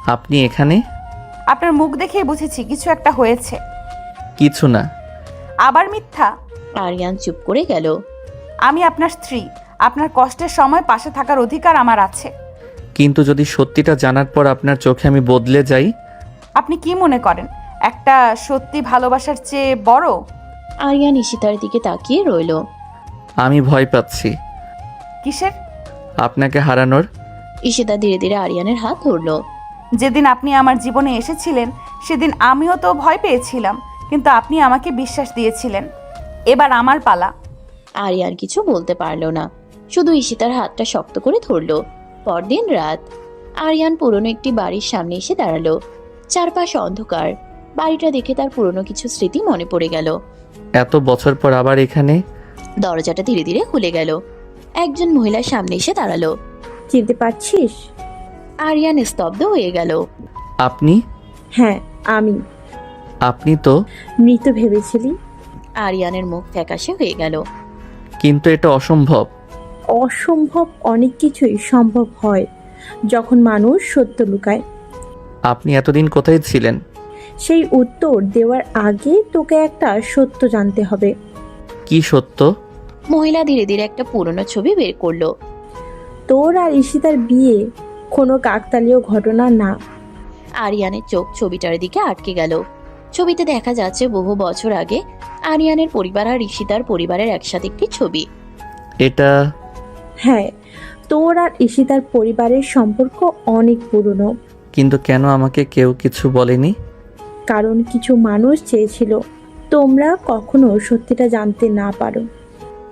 আপনি এখানে? আপনার মুখ দেখেই বুঝেছি কিছু একটা হয়েছে। কিছু না। আবার মিথ্যা? আরিয়ান চুপ করে গেল। আমি আপনার স্ত্রী, আপনার কষ্টের সময় পাশে থাকার অধিকার আমার আছে। কিন্তু যদি সত্যিটা জানার পর আপনার চোখে আমি বদলে যাই? আপনি কি মনে করেন একটা সত্যি ভালোবাসার চেয়ে বড়? আরিয়ান ঈশিতার দিকে তাকিয়ে রইল। আমি ভয় পাচ্ছি। কিসের? আপনাকে হারানোর। ঈশিতা ধীরে ধীরে আরিয়ানের হাত ধরল। যেদিন আপনি আমার জীবনে এসেছিলেন সেদিন আমিও তো ভয় পেয়েছিলাম, কিন্তু আপনি আমাকে বিশ্বাস দিয়েছিলেন। এবার আমার পালা। আরিয়ান কিছু বলতে পারল না, শুধু ঈশিতার হাতটা শক্ত করে ধরল। পরদিন রাত আরিয়ান পুরনো একটি বাড়ির সামনে এসে দাঁড়ালো। চারপাশ অন্ধকার। বাড়িটা দেখে তার পুরনো কিছু স্মৃতি মনে পড়ে গেল। এত বছর পর আবার এখানে? দরজাটা ধীরে ধীরে খুলে গেল। একজন মহিলার সামনে এসে দাঁড়ালো। চিনতে পারছিস? আরিয়ান স্তব্ধ হয়ে গেল। আপনি? হ্যাঁ, আমি। আপনি তো মৃত ভেবেছিলি? আরিয়ানের মুখ ফ্যাকাশে হয়ে গেল। কিন্তু এটা অসম্ভব। অসম্ভব অনেক কিছুই সম্ভব হয় যখন মানুষ সত্য লুকায়। আপনি এতদিন কোথায় ছিলেন? সেই উত্তর দেওয়ার আগে তোকে একটা সত্য জানতে হবে। কি সত্য? মহিলা ধীরে ধীরে একটা পুরনো ছবি বের করলো। তোর আর ঈশিতার বিয়ে কোনো কাকতালীয় ঘটনা না। আরিয়ানের চোখ ছবিটার দিকে আটকে গেল। ছবিতে দেখা যাচ্ছে বহু বছর আগে আরিয়ানের পরিবার আর ঈশিতার পরিবারের একসাথে একটি ছবি। এটা? হ্যাঁ, তোর আর ঈশিতার পরিবারের সম্পর্ক অনেক পুরনো। কিন্তু কেন আমাকে কেউ কিছু বলেনি? কারণ কিছু মানুষ চেয়েছিল তোমরা কখনো সত্যিটা জানতে না পারো।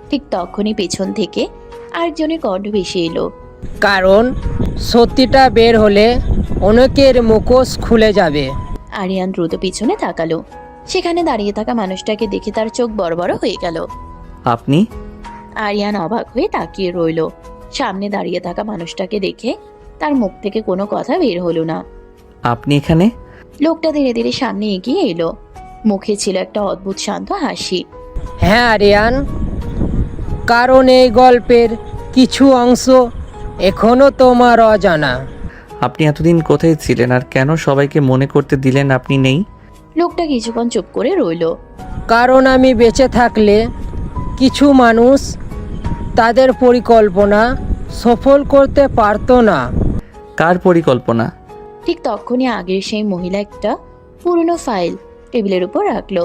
ঠিক তখনই পেছন থেকে আরেকজনের কণ্ঠ ভেসে এলো। কারণ সত্যিটা বের হলে অনেকের মুখোশ খুলে যাবে। আরিয়ান দ্রুত পিছনে তাকালো। সেখানে দাঁড়িয়ে থাকা মানুষটাকে দেখে তার চোখ বড় বড় হয়ে গেল। আপনি? আরিয়ান অবাক হয়ে তাকিয়ে রইল। সামনে দাঁড়িয়ে থাকা মানুষটাকে দেখে তার মুখ থেকে কোনো কথা বের হলো না। আপনি এখানে? লোকটা ধীরে ধীরে সামনে এগিয়ে এলো। মুখে ছিল একটা অদ্ভুত শান্ত হাসি। হ্যাঁ আরিয়ান, কারণ এই গল্পের কিছু অংশ এখনো তোমার অজানা। আপনি এতদিন কোথায় ছিলেন আর কেন সবাইকে মনে করতে দিলেন আপনি নেই? লোকটা কিছুক্ষণ চুপ করে রইল। কারণ আমি বেঁচে থাকলে কিছু মানুষ তাদের পরিকল্পনা সফল করতে পারতো না। কার পরিকল্পনা? ঠিক তখনই আগের সেই মহিলা একটা পুরনো ফাইল টেবিলের উপর রাখলো।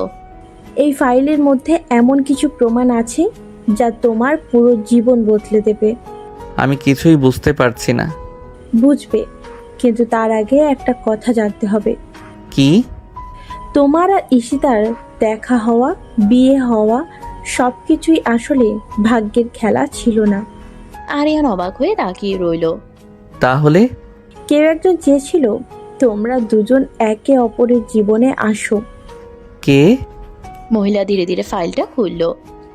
এই ফাইলের মধ্যে এমন কিছু প্রমাণ আছে যা তোমার পুরো জীবন বদলে দেবে। আমি কিছুই বুঝতে পারছি না। বুঝবে, কিন্তু তার আগে একটা কথা জানতে হবে। কি? তোমার আর ঈশিতার দেখা হওয়া, বিয়ে হওয়া সবকিছুই আসলে ভাগ্যের খেলা ছিল না। আরিয়ান অবাক হয়ে তাকিয়ে রইল। তাহলে? কেউ একজন চেয়েছিল তোমরা দুজন একে অপরের জীবনে আসো। কে? মহিলা ধীরে ধীরে ফাইলটা খুলল।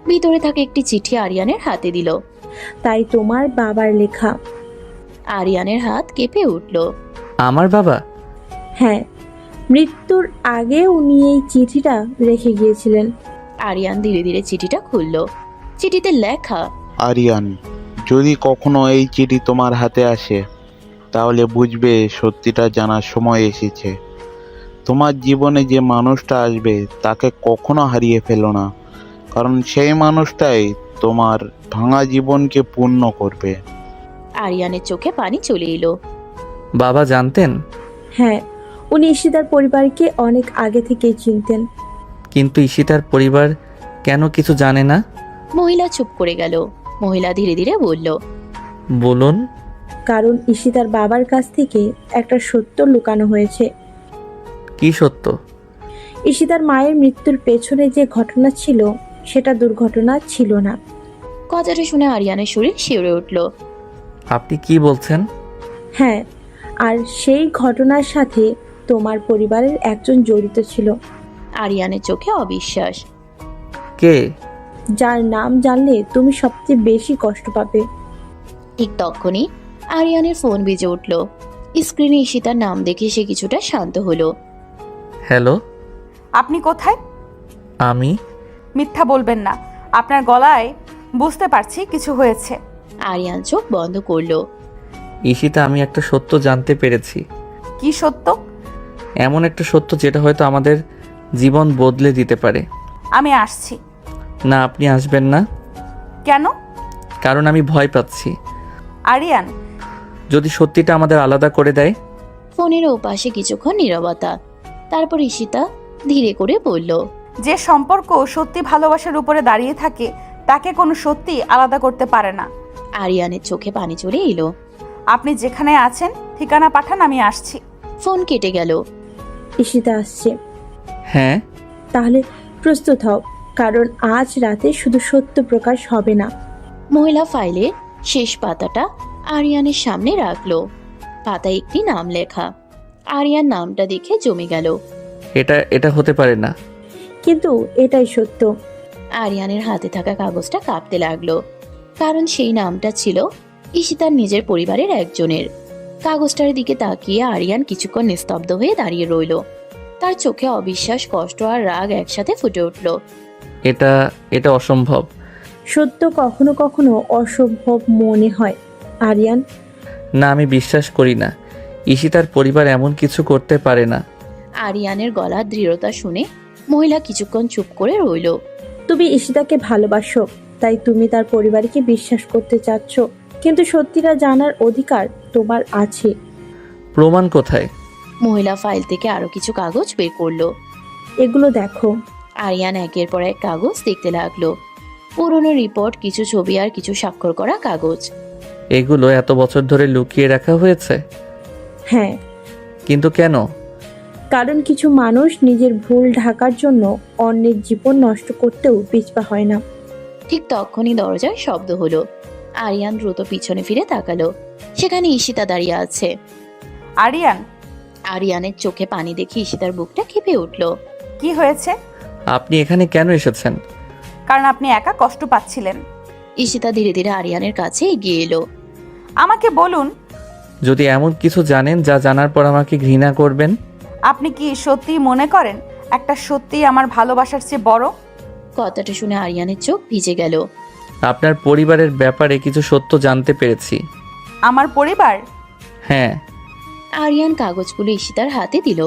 ভিতরে থাকা একটি চিঠি আরিয়ানের হাতে দিল। তাই তোমার বাবার লেখা। আরিয়ানের হাত কেঁপে উঠল। আমার বাবা? হ্যাঁ, মৃত্যুর আগে উনি এই চিঠিটা রেখে গিয়েছিলেন। আরিয়ান ধীরে ধীরে চিঠিটা খুলল। চিঠিতে লেখা, আরিয়ান, যদি কখনো এই চিঠি তোমার হাতে আসে তাহলে বুঝবে সত্যিটা জানার সময় এসেছে। তোমার জীবনে যে মানুষটা আসবে তাকে কখনো হারিয়ে ফেলো না, কারণ সেই মানুষটাই তোমার ভাঙা জীবনকে পূর্ণ করবে। আরিয়ানের চোখে পানি চলে এলো। বাবা জানতেন? হ্যাঁ, উনি ঈশিতার পরিবারকে অনেক আগে থেকেই চিনতেন। কিন্তু ঈশিতার পরিবার কেন কিছু জানে না? মহিলা চুপ করে গেল। মহিলা ধীরে ধীরে বলল, বলুন। কারণ ঈশিতার বাবার কাছ থেকে একটা সত্য লুকানো হয়েছে। কি সত্য? ঈশিতার মায়ের মৃত্যুর পেছনে যে ঘটনা ছিল সেটা দুর্ঘটনা ছিল না। কথাটা শুনে আরিয়ানের শরীর শিউরে উঠল। আপনি কি বলছেন? হ্যাঁ, আর সেই ঘটনার সাথে তোমার পরিবারের একজন জড়িত ছিল। আরিয়ানের চোখে অবিশ্বাস। কে? যার নাম জানলে তুমি সবচেয়ে বেশি কষ্ট পাবে। ঠিক তখনই আরিয়ানের ফোন বেজে উঠল। স্ক্রিনে ঈশিতার নাম দেখে সে কিছুটা শান্ত হলো। হ্যালো, আপনি কোথায়? আমি। মিথ্যা বলবেন না, আপনার গলায় বুঝতে পারছি কিছু হয়েছে। আরিয়ান চোখ বন্ধ করলো। ঈশিতা, আমি একটা সত্য জানতে পেরেছি। কি সত্য? এমন একটা সত্য যেটা হয়তো আমাদের জীবন বদলে দিতে পারে। আমি আসছি। না, আপনি আসবেন না। কেন? কারণ আমি ভয় পাচ্ছি। আরিয়ান, যদি সত্যিটা আমাদের আলাদা করে দেয়। ফোনের ওপাশে কিছুক্ষণ নীরবতা। তারপর ঈশিতা ধীরে করে বলল, যে সম্পর্ক সত্যি ভালোবাসার উপরে দাঁড়িয়ে থাকে তাকে কোনো সত্যি আলাদা করতে পারে না। আরিয়ানের চোখে পানি চলে এলো। আপনি যেখানে আছেন ঠিকানা পাঠান, আমি আসছি। ফোন কেটে গেল। ঈশিতা আসছে। হ্যাঁ। তাহলে প্রস্তুত হও, কারণ আজ রাতে শুধু সত্য প্রকাশ হবে না। মহিলা ফাইলে শেষ পাতাটা আরিয়ানের সামনে রাখলো। পাতায় একটি নাম লেখা। আরিয়ান নামটা দেখে জমে গেল। এটা হতে পারে না। কিন্তু এটাই সত্য। আরিয়ানের হাতে থাকা কাগজটা কাঁপতে লাগলো, কারণ সেই নামটা ছিল ঈশিতার নিজের পরিবারের একজনের। কাগজটার দিকে তাকিয়ে আরিয়ান কিছুক্ষণ নিস্তব্ধ হয়ে দাঁড়িয়ে রইল। তার চোখে অবিশ্বাস, কষ্ট আর রাগ একসাথে ফুটে উঠল। এটা অসম্ভব। সত্য কখনো কখনো অসম্ভব মনে হয় আরিয়ান। না, আমি বিশ্বাস করি না। ঈশিতার পরিবার এমন কিছু করতে পারে না। আরিয়ানের গলার দৃঢ়তা শুনে মহিলা কিছুক্ষণ চুপ করে রইল। তুমি ঈশিতাকে ভালোবাসো, তাই তুমি তার পরিবারকে বিশ্বাস করতে চাচ্ছ, কিন্তু সত্যিটা জানার অধিকার তোমার আছে। প্রমাণ কোথায়? মহিলা ফাইল থেকে আরো কিছু কাগজ বের করলো। এগুলো দেখো। আরিয়ান একের পর এক কাগজ দেখতে লাগলো। পুরনো রিপোর্ট, কিছু ছবি আর কিছু স্বাক্ষর করা কাগজ। এগুলো এত বছর ধরে লুকিয়ে রাখা হয়েছে? হ্যাঁ। কিন্তু কেন? কারণ কিছু মানুষ নিজের ভুল ঢাকার জন্য অন্যের জীবন নষ্ট করতেও পিছপা হয় না। ঠিক তখনই দরজায় শব্দ হলো। আরিয়ান দ্রুত পিছনে ফিরে তাকালো। সেখানে ঈশিতা দাঁড়িয়ে আছে। আরিয়ান। আরিয়ানের চোখে পানি দেখে ঈশিতার বুকটা কেঁপে উঠল। কি হয়েছে? আপনি এখানে কেন এসেছেন? কারণ আপনি একা কষ্ট পাচ্ছিলেন। ঈশিতা ধীরে ধীরে আরিয়ানের কাছে এগিয়ে এলো। আমাকে বলুন, যদি এমন কিছু জানেন যা জানার পর আমাকে ঘৃণা করবেন। আপনি কি সত্যি মনে করেন একটা সত্যি আমার ভালোবাসার চেয়ে বড়? কথাটা শুনে আরিয়ানের চোখ ভিজে গেল। আপনার পরিবারের ব্যাপারে কিছু সত্য জানতে পেরেছি। আমার পরিবার? হ্যাঁ। আরিয়ান কাগজগুলো ঈশিতার হাতে দিল।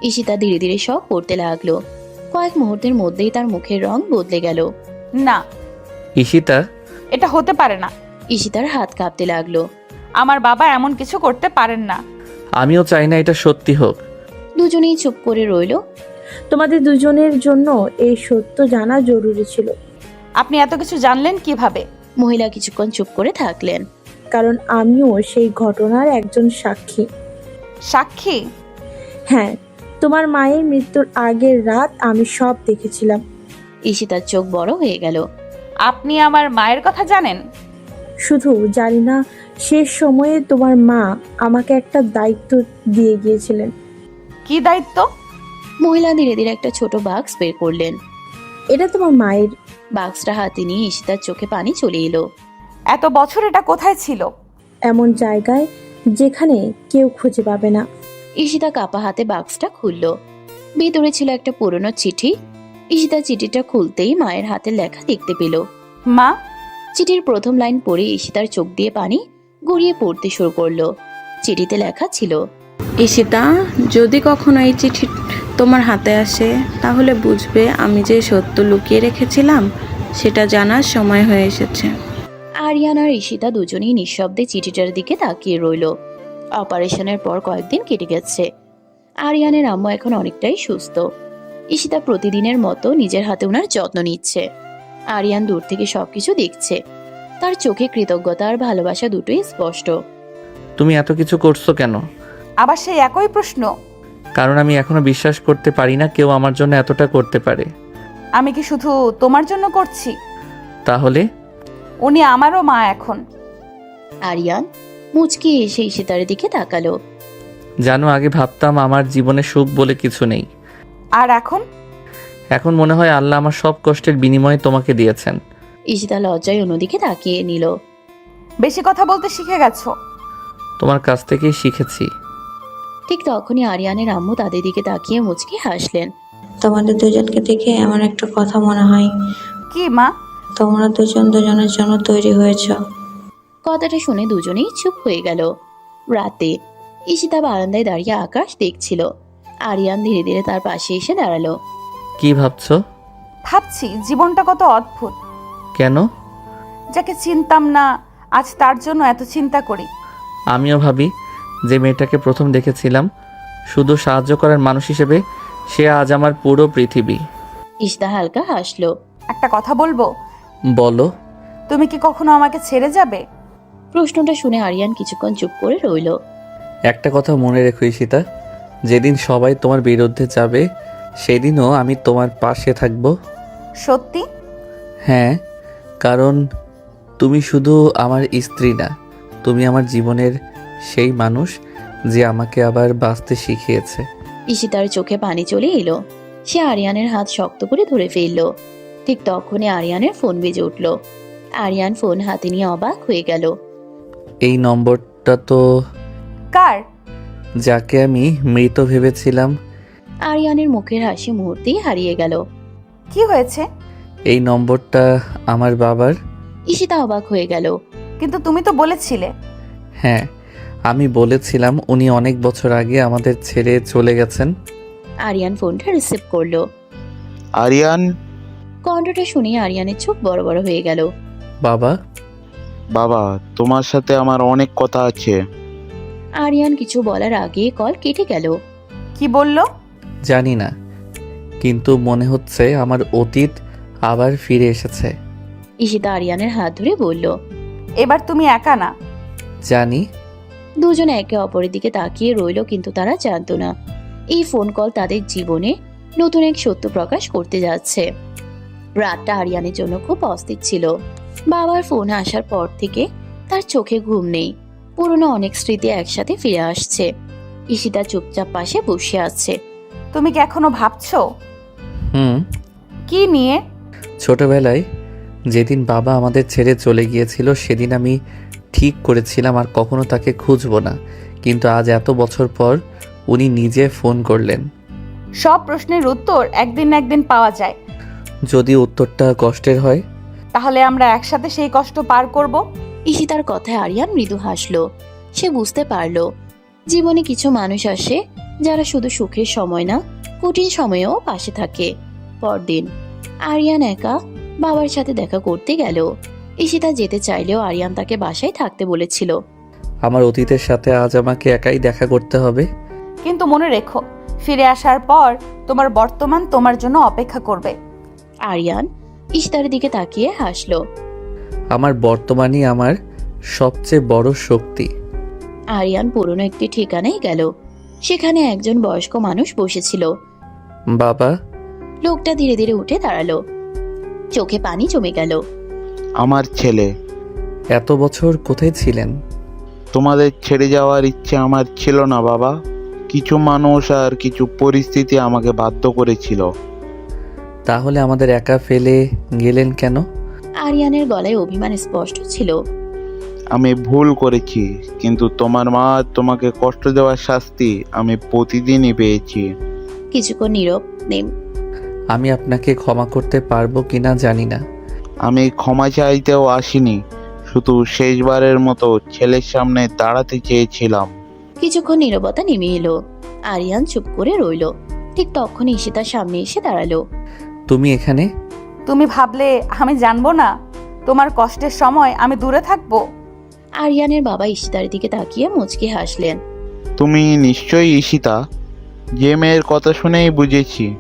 ঈশিতা ধীরে ধীরে সব পড়তে লাগলো। কয়েক মুহূর্তের মধ্যেই তার মুখের রং বদলে গেল। না। ঈশিতা, এটা হতে পারে না। ঈশিতার হাত কাঁপতে লাগলো। আমার বাবা এমন কিছু করতে পারেন না। আমিও চাই না এটা সত্যি হোক। দুজনেই চুপ করে রইল। তোমাদের দুজনের জন্য এই সত্য জানা জরুরি ছিল। আপনি এত কিছু জানলেন কিভাবে? মহিলা কিছুক্ষণ চুপ করে থাকলেন। কারণ আমিও সেই ঘটনার একজন সাক্ষী। সাক্ষী? হ্যাঁ, তোমার মায়ের মৃত্যুর আগের রাত আমি সব দেখেছিলাম। ঈশিতার চোখ বড় হয়ে গেল। আপনি আমার মায়ের কথা জানেন? শুধু জানি না, শেষ সময়ে তোমার মা আমাকে একটা দায়িত্ব দিয়ে গিয়েছিলেন। কি দায়িত্ব? মহিলা ধীরে ধীরে একটা ছোট বাক্স বের করলেন। এটা তোমার মায়ের। বাক্সটা হাতে নিয়ে ঈশিতার চোখে পানি চলে এলো। এত বছর এটা কোথায় ছিল? এমন জায়গায় যেখানে কেউ খুঁজে পাবে না। ঈশিতা কাপা হাতে বাক্সটা খুলল। ভেতরে ছিল একটা পুরনো চিঠি। ঈশিতা চিঠিটা খুলতেই মায়ের হাতের লেখা দেখতে পেল। মা। চিঠির প্রথম লাইন পড়ে ঈশিতার চোখ দিয়ে পানি গড়িয়ে পড়তে শুরু করলো। চিঠিতে লেখা ছিল, ঈশিতা, যদি কখনো এই চিঠি তোমার হাতে আসে তাহলে বুঝবে আমি যে সত্য লুকিয়ে রেখেছিলাম সেটা জানার সময় হয়ে এসেছে। আরিয়ান আর ঈশিতা দুজনেই নিঃশব্দে চিঠিটার দিকে তাকিয়ে রইল। অপারেশনের পর কয়েকদিন কেটে গেছে। আরিয়ানের আম্মু এখন অনেকটাই সুস্থ। ঈশিতা প্রতিদিনের মতো নিজের হাতে ওনার যত্ন নিচ্ছে। আরিয়ান দূর থেকে সবকিছু দেখছে। তার চোখে কৃতজ্ঞতা আর ভালোবাসা দুটোই স্পষ্ট। তুমি এত কিছু করছো কেন? আবার সেই একই প্রশ্ন? কারণ আমি এখনো বিশ্বাস করতে পারি না কেউ আমার জন্য এতটা করতে পারে। আমি কি শুধু তোমার জন্য করছি? তাহলে? উনি আমারও মা এখন। আরিয়ান মুচকি এসে ঈশিতার দিকে তাকালো। জানো, আগে ভাবতাম আমার জীবনে সুখ বলে কিছু নেই। আর এখন? এখন মনে হয় আল্লাহ আমার সব কষ্টের বিনিময়ে তোমাকে দিয়েছেন। ঈশিতা লজ্জায় অন্যদিকে তাকিয়ে নিল। বেশি কথা বলতে শিখে গেছো? তোমার কাছ থেকেই শিখেছি। ঠিক তখনই আরিয়ানের আম্মু তাদের দিকে তাকিয়ে মুচকি হাসলেন। তোমাদের দুজনকে দেখে এমন একটা কথা মনে হয়। কি মা? তোমরা দুজন দুজনের জন্য তৈরি হয়েছ। কথাটা শুনে দুজনেই চুপ হয়ে গেল। রাতে ঈশিতা বারান্দায় দাঁড়িয়ে আকাশ দেখছিল। আরিয়ান ধীরে ধীরে তার পাশে এসে দাঁড়ালো। কি ভাবছো? ভাবছি জীবনটা কত অদ্ভুত। কেন? যাকে চিনতাম না আজ তার জন্য এত চিন্তা করি। আমিও ভাবি যে মেয়েটাকে প্রথম দেখেছিলাম শুধু সাহায্য করার মানুষ হিসেবে, সে আজ আমার পুরো পৃথিবী। ঈশিতা হালকা হাসলো। একটা কথা বলবো? বলো। তুমি কি কখনো আমাকে ছেড়ে যাবে? প্রশ্নটা শুনে আরিয়ান কিছুক্ষণ চুপ করে রইল। একটা কথা মনে রেখো ঈশিতা, যেদিন সবাই তোমার বিরুদ্ধে যাবে সেদিনও আমি তোমার পাশে থাকব। সত্যি? হ্যাঁ, কারণ তুমি শুধু আমার স্ত্রী না, তুমি আমার জীবনের সেই মানুষ যে আমাকে আবার বাঁচতে শিখিয়েছে। ঈশিতার চোখে পানি চলে এলো। সে আরিয়ানের হাত শক্ত করে ধরে ফেলল। ঠিক তখনই আরিয়ানের ফোন বেজে উঠল। আরিয়ান ফোন হাতে নিয়ে অবাক হয়ে গেল। এই নম্বরটা তো কার? যাকে আমি মৃত ভেবেছিলাম। আরিয়ানের মুখের হাসি মুহূর্তেই হারিয়ে গেল। কি হয়েছে? এই নম্বরটা আমার বাবার। ঈশিতা অবাক হয়ে গেল। কিন্তু তুমি তো বলেছিলে। হ্যাঁ, আমি বলেছিলাম উনি অনেক বছর আগে আমাদের ছেড়ে চলে গেছেন। আরিয়ান ফোনটা রিসিভ করলো। আরিয়ান। কণ্ঠটা শুনে আরিয়ানের চোখ বড় বড় হয়ে গেল। বাবা। বাবা, তোমার সাথে আমার অনেক কথা আছে। আরিয়ান কিছু বলার আগে কল কেটে গেল। কি বললো? জানি না, কিন্তু মনে হচ্ছে আমার অতীত আবার ফিরে এসেছে। ঈশিতা আরিয়ানের হাত ধরে বলল, এবার তুমি একা না। জানি। দুজনে একে অপরের দিকে তাকিয়ে রইল, কিন্তু তারা জানতো না এই ফোন কল তাদের জীবনে নতুন এক সত্য প্রকাশ করতে যাচ্ছে। রাতটা আরিয়ানের জন্য খুব অস্থির ছিল। বাবার ফোন আসার পর থেকে তার চোখে ঘুম নেই। পুরনো অনেক স্মৃতি একসাথে ফিরে আসছে। ঈশিতা চুপচাপ পাশে বসে আছে। তুমি কি এখনো ভাবছো? কি নিয়ে? ছোটবেলায় যেদিন বাবা আমাদের ছেড়ে চলে গিয়েছিল সেদিন আমি ঠিক করেছিলাম আর কখনো তাকে খুঁজবো না, কিন্তু আজ এত বছর পর উনি নিজে ফোন করলেন। সব প্রশ্নের উত্তর একদিন না একদিন পাওয়া যায়। যদি উত্তরটা কষ্টের হয়, তাহলে আমরা একসাথে সেই কষ্ট পার করব। ঈশিতার কথায় আরিয়ান মৃদু হাসলো। সে বুঝতে পারলো জীবনে কিছু মানুষ আসে যারা শুধু সুখের সময় না, কঠিন সময়েও পাশে থাকে। পরদিন আরিয়ান একা বাবার সাথে দেখা করতে গেল। ঈশিতা যেতে চাইলেও আরিয়ান তাকে বাসায় থাকতে বলেছিল। আমার অতীতের সাথে আজ আমাকে একাই দেখা করতে হবে। কিন্তু মনে রেখো, ফিরে আসার পর তোমার বর্তমান তোমার জন্য অপেক্ষা করবে। আরিয়ান ঈশিতার দিকে তাকিয়ে হাসলো। আমার বর্তমানই আমার সবচেয়ে বড় শক্তি। আরিয়ান পুরনো একটি ঠিকানায় গেল। সেখানে একজন বয়স্ক মানুষ বসেছিল। বাবা। লোকটা ধীরে ধীরে উঠে দাঁড়ালো। চোখে পানি জমে গেল। আমার ছেলে। এত বছর কোথায় ছিলেন? তোমাদের ছেড়ে যাওয়ার ইচ্ছে আমার ছিল না বাবা। কিছু মানুষ আর কিছু পরিস্থিতি আমাকে বাধ্য করেছিল। তাহলে আমাদের একা ফেলে গেলেন কেন? আরিয়ানের গলায় অভিমান স্পষ্ট ছিল। আমি ভুল করেছি, কিন্তু তোমার মা তোমাকে কষ্ট দেওয়ার শাস্তি আমি প্রতিদিনই পেয়েছি। কিছুক্ষণ নীরব নেম। আমি আপনাকে ক্ষমা করতে পারবো কিনা জানি না। আমি ক্ষমা চাইতেও আসিনি, শুধু শেষবারের মতো ছেলের সামনে দাঁড়াতে চেয়েছিলাম। কিছুক্ষণ নীরবতা নেমে এলো। আরিয়ান চুপ করে রইল। ঠিক তখনই ঈশিতার সামনে এসে দাঁড়ালো। তুমি এখানে? তুমি ভাবলে আমি জানবো না তোমার কষ্টের সময় আমি দূরে থাকবো? আরিয়ানের বাবা ঈশিতার দিকে তাকিয়ে মুচকি হাসলেন। তুমি নিশ্চয়ই ঈশিতা, যে মেয়ের কথা শুনেই বুঝেছি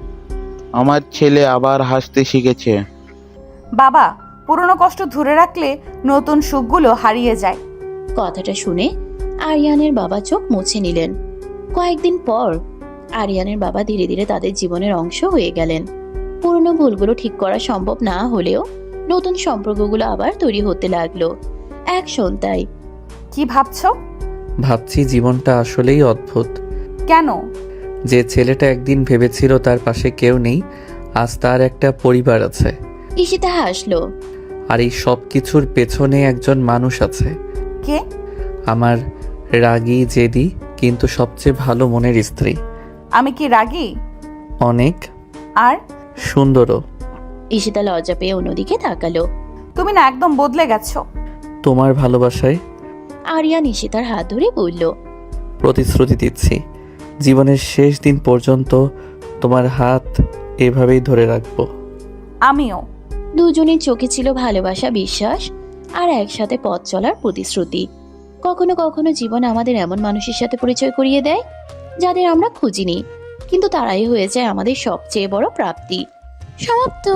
আমার ছেলে আবার হাসতে শিখেছে। বাবা, পুরনো কষ্ট ধরে রাখলে নতুন সুখগুলো হারিয়ে যায়। কথাটা শুনে আরিয়ানের বাবা চোখ মুছে নিলেন। কয়েকদিন পর আরিয়ানের বাবা ধীরে ধীরে তাদের জীবনের অংশ হয়ে গেলেন। পুরনো ভুলগুলো ঠিক করা সম্ভব না হলেও নতুন সম্পর্কগুলো আবার তৈরি হতে লাগলো এক সন্ধ্যায়। কি ভাবছো? ভাবছি জীবনটা আসলেই অদ্ভুত। কেন? যে ছেলেটা একদিন ভেবেছিল তার পাশে কেউ নেই, আজ তার একটা পরিবার আছে। ঈশিতা হাসলো। আর এই সব কিছুর পেছনে একজন মানুষ আছে। কে? আমার রাগী জেদি কিন্তু সবচেয়ে ভালো মনের স্ত্রী। আমি কি রাগী? অনেক। আর সুন্দরও। ঈশিতা লজ্জা পেয়ে অন্যদিকে তাকালো। তুমি না একদম বদলে গেছো। তোমার ভালোবাসায়। আরিয়ান ঈশিতার হাত ধরে বলল। প্রতিশ্রুতি দিচ্ছি জীবনের শেষ দিন পর্যন্ত তোমার হাত এভাবেই ধরে রাখবো। আমিও। দুজনের চোখে ছিল ভালোবাসা, বিশ্বাস আর একসাথে পথ চলার প্রতিশ্রুতি। কখনো কখনো জীবন আমাদের এমন মানুষের সাথে পরিচয় করিয়ে দেয় যাদের আমরা খুঁজিনি, কিন্তু তারাই হয়ে যায় আমাদের সবচেয়ে বড় প্রাপ্তি। সমাপ্ত।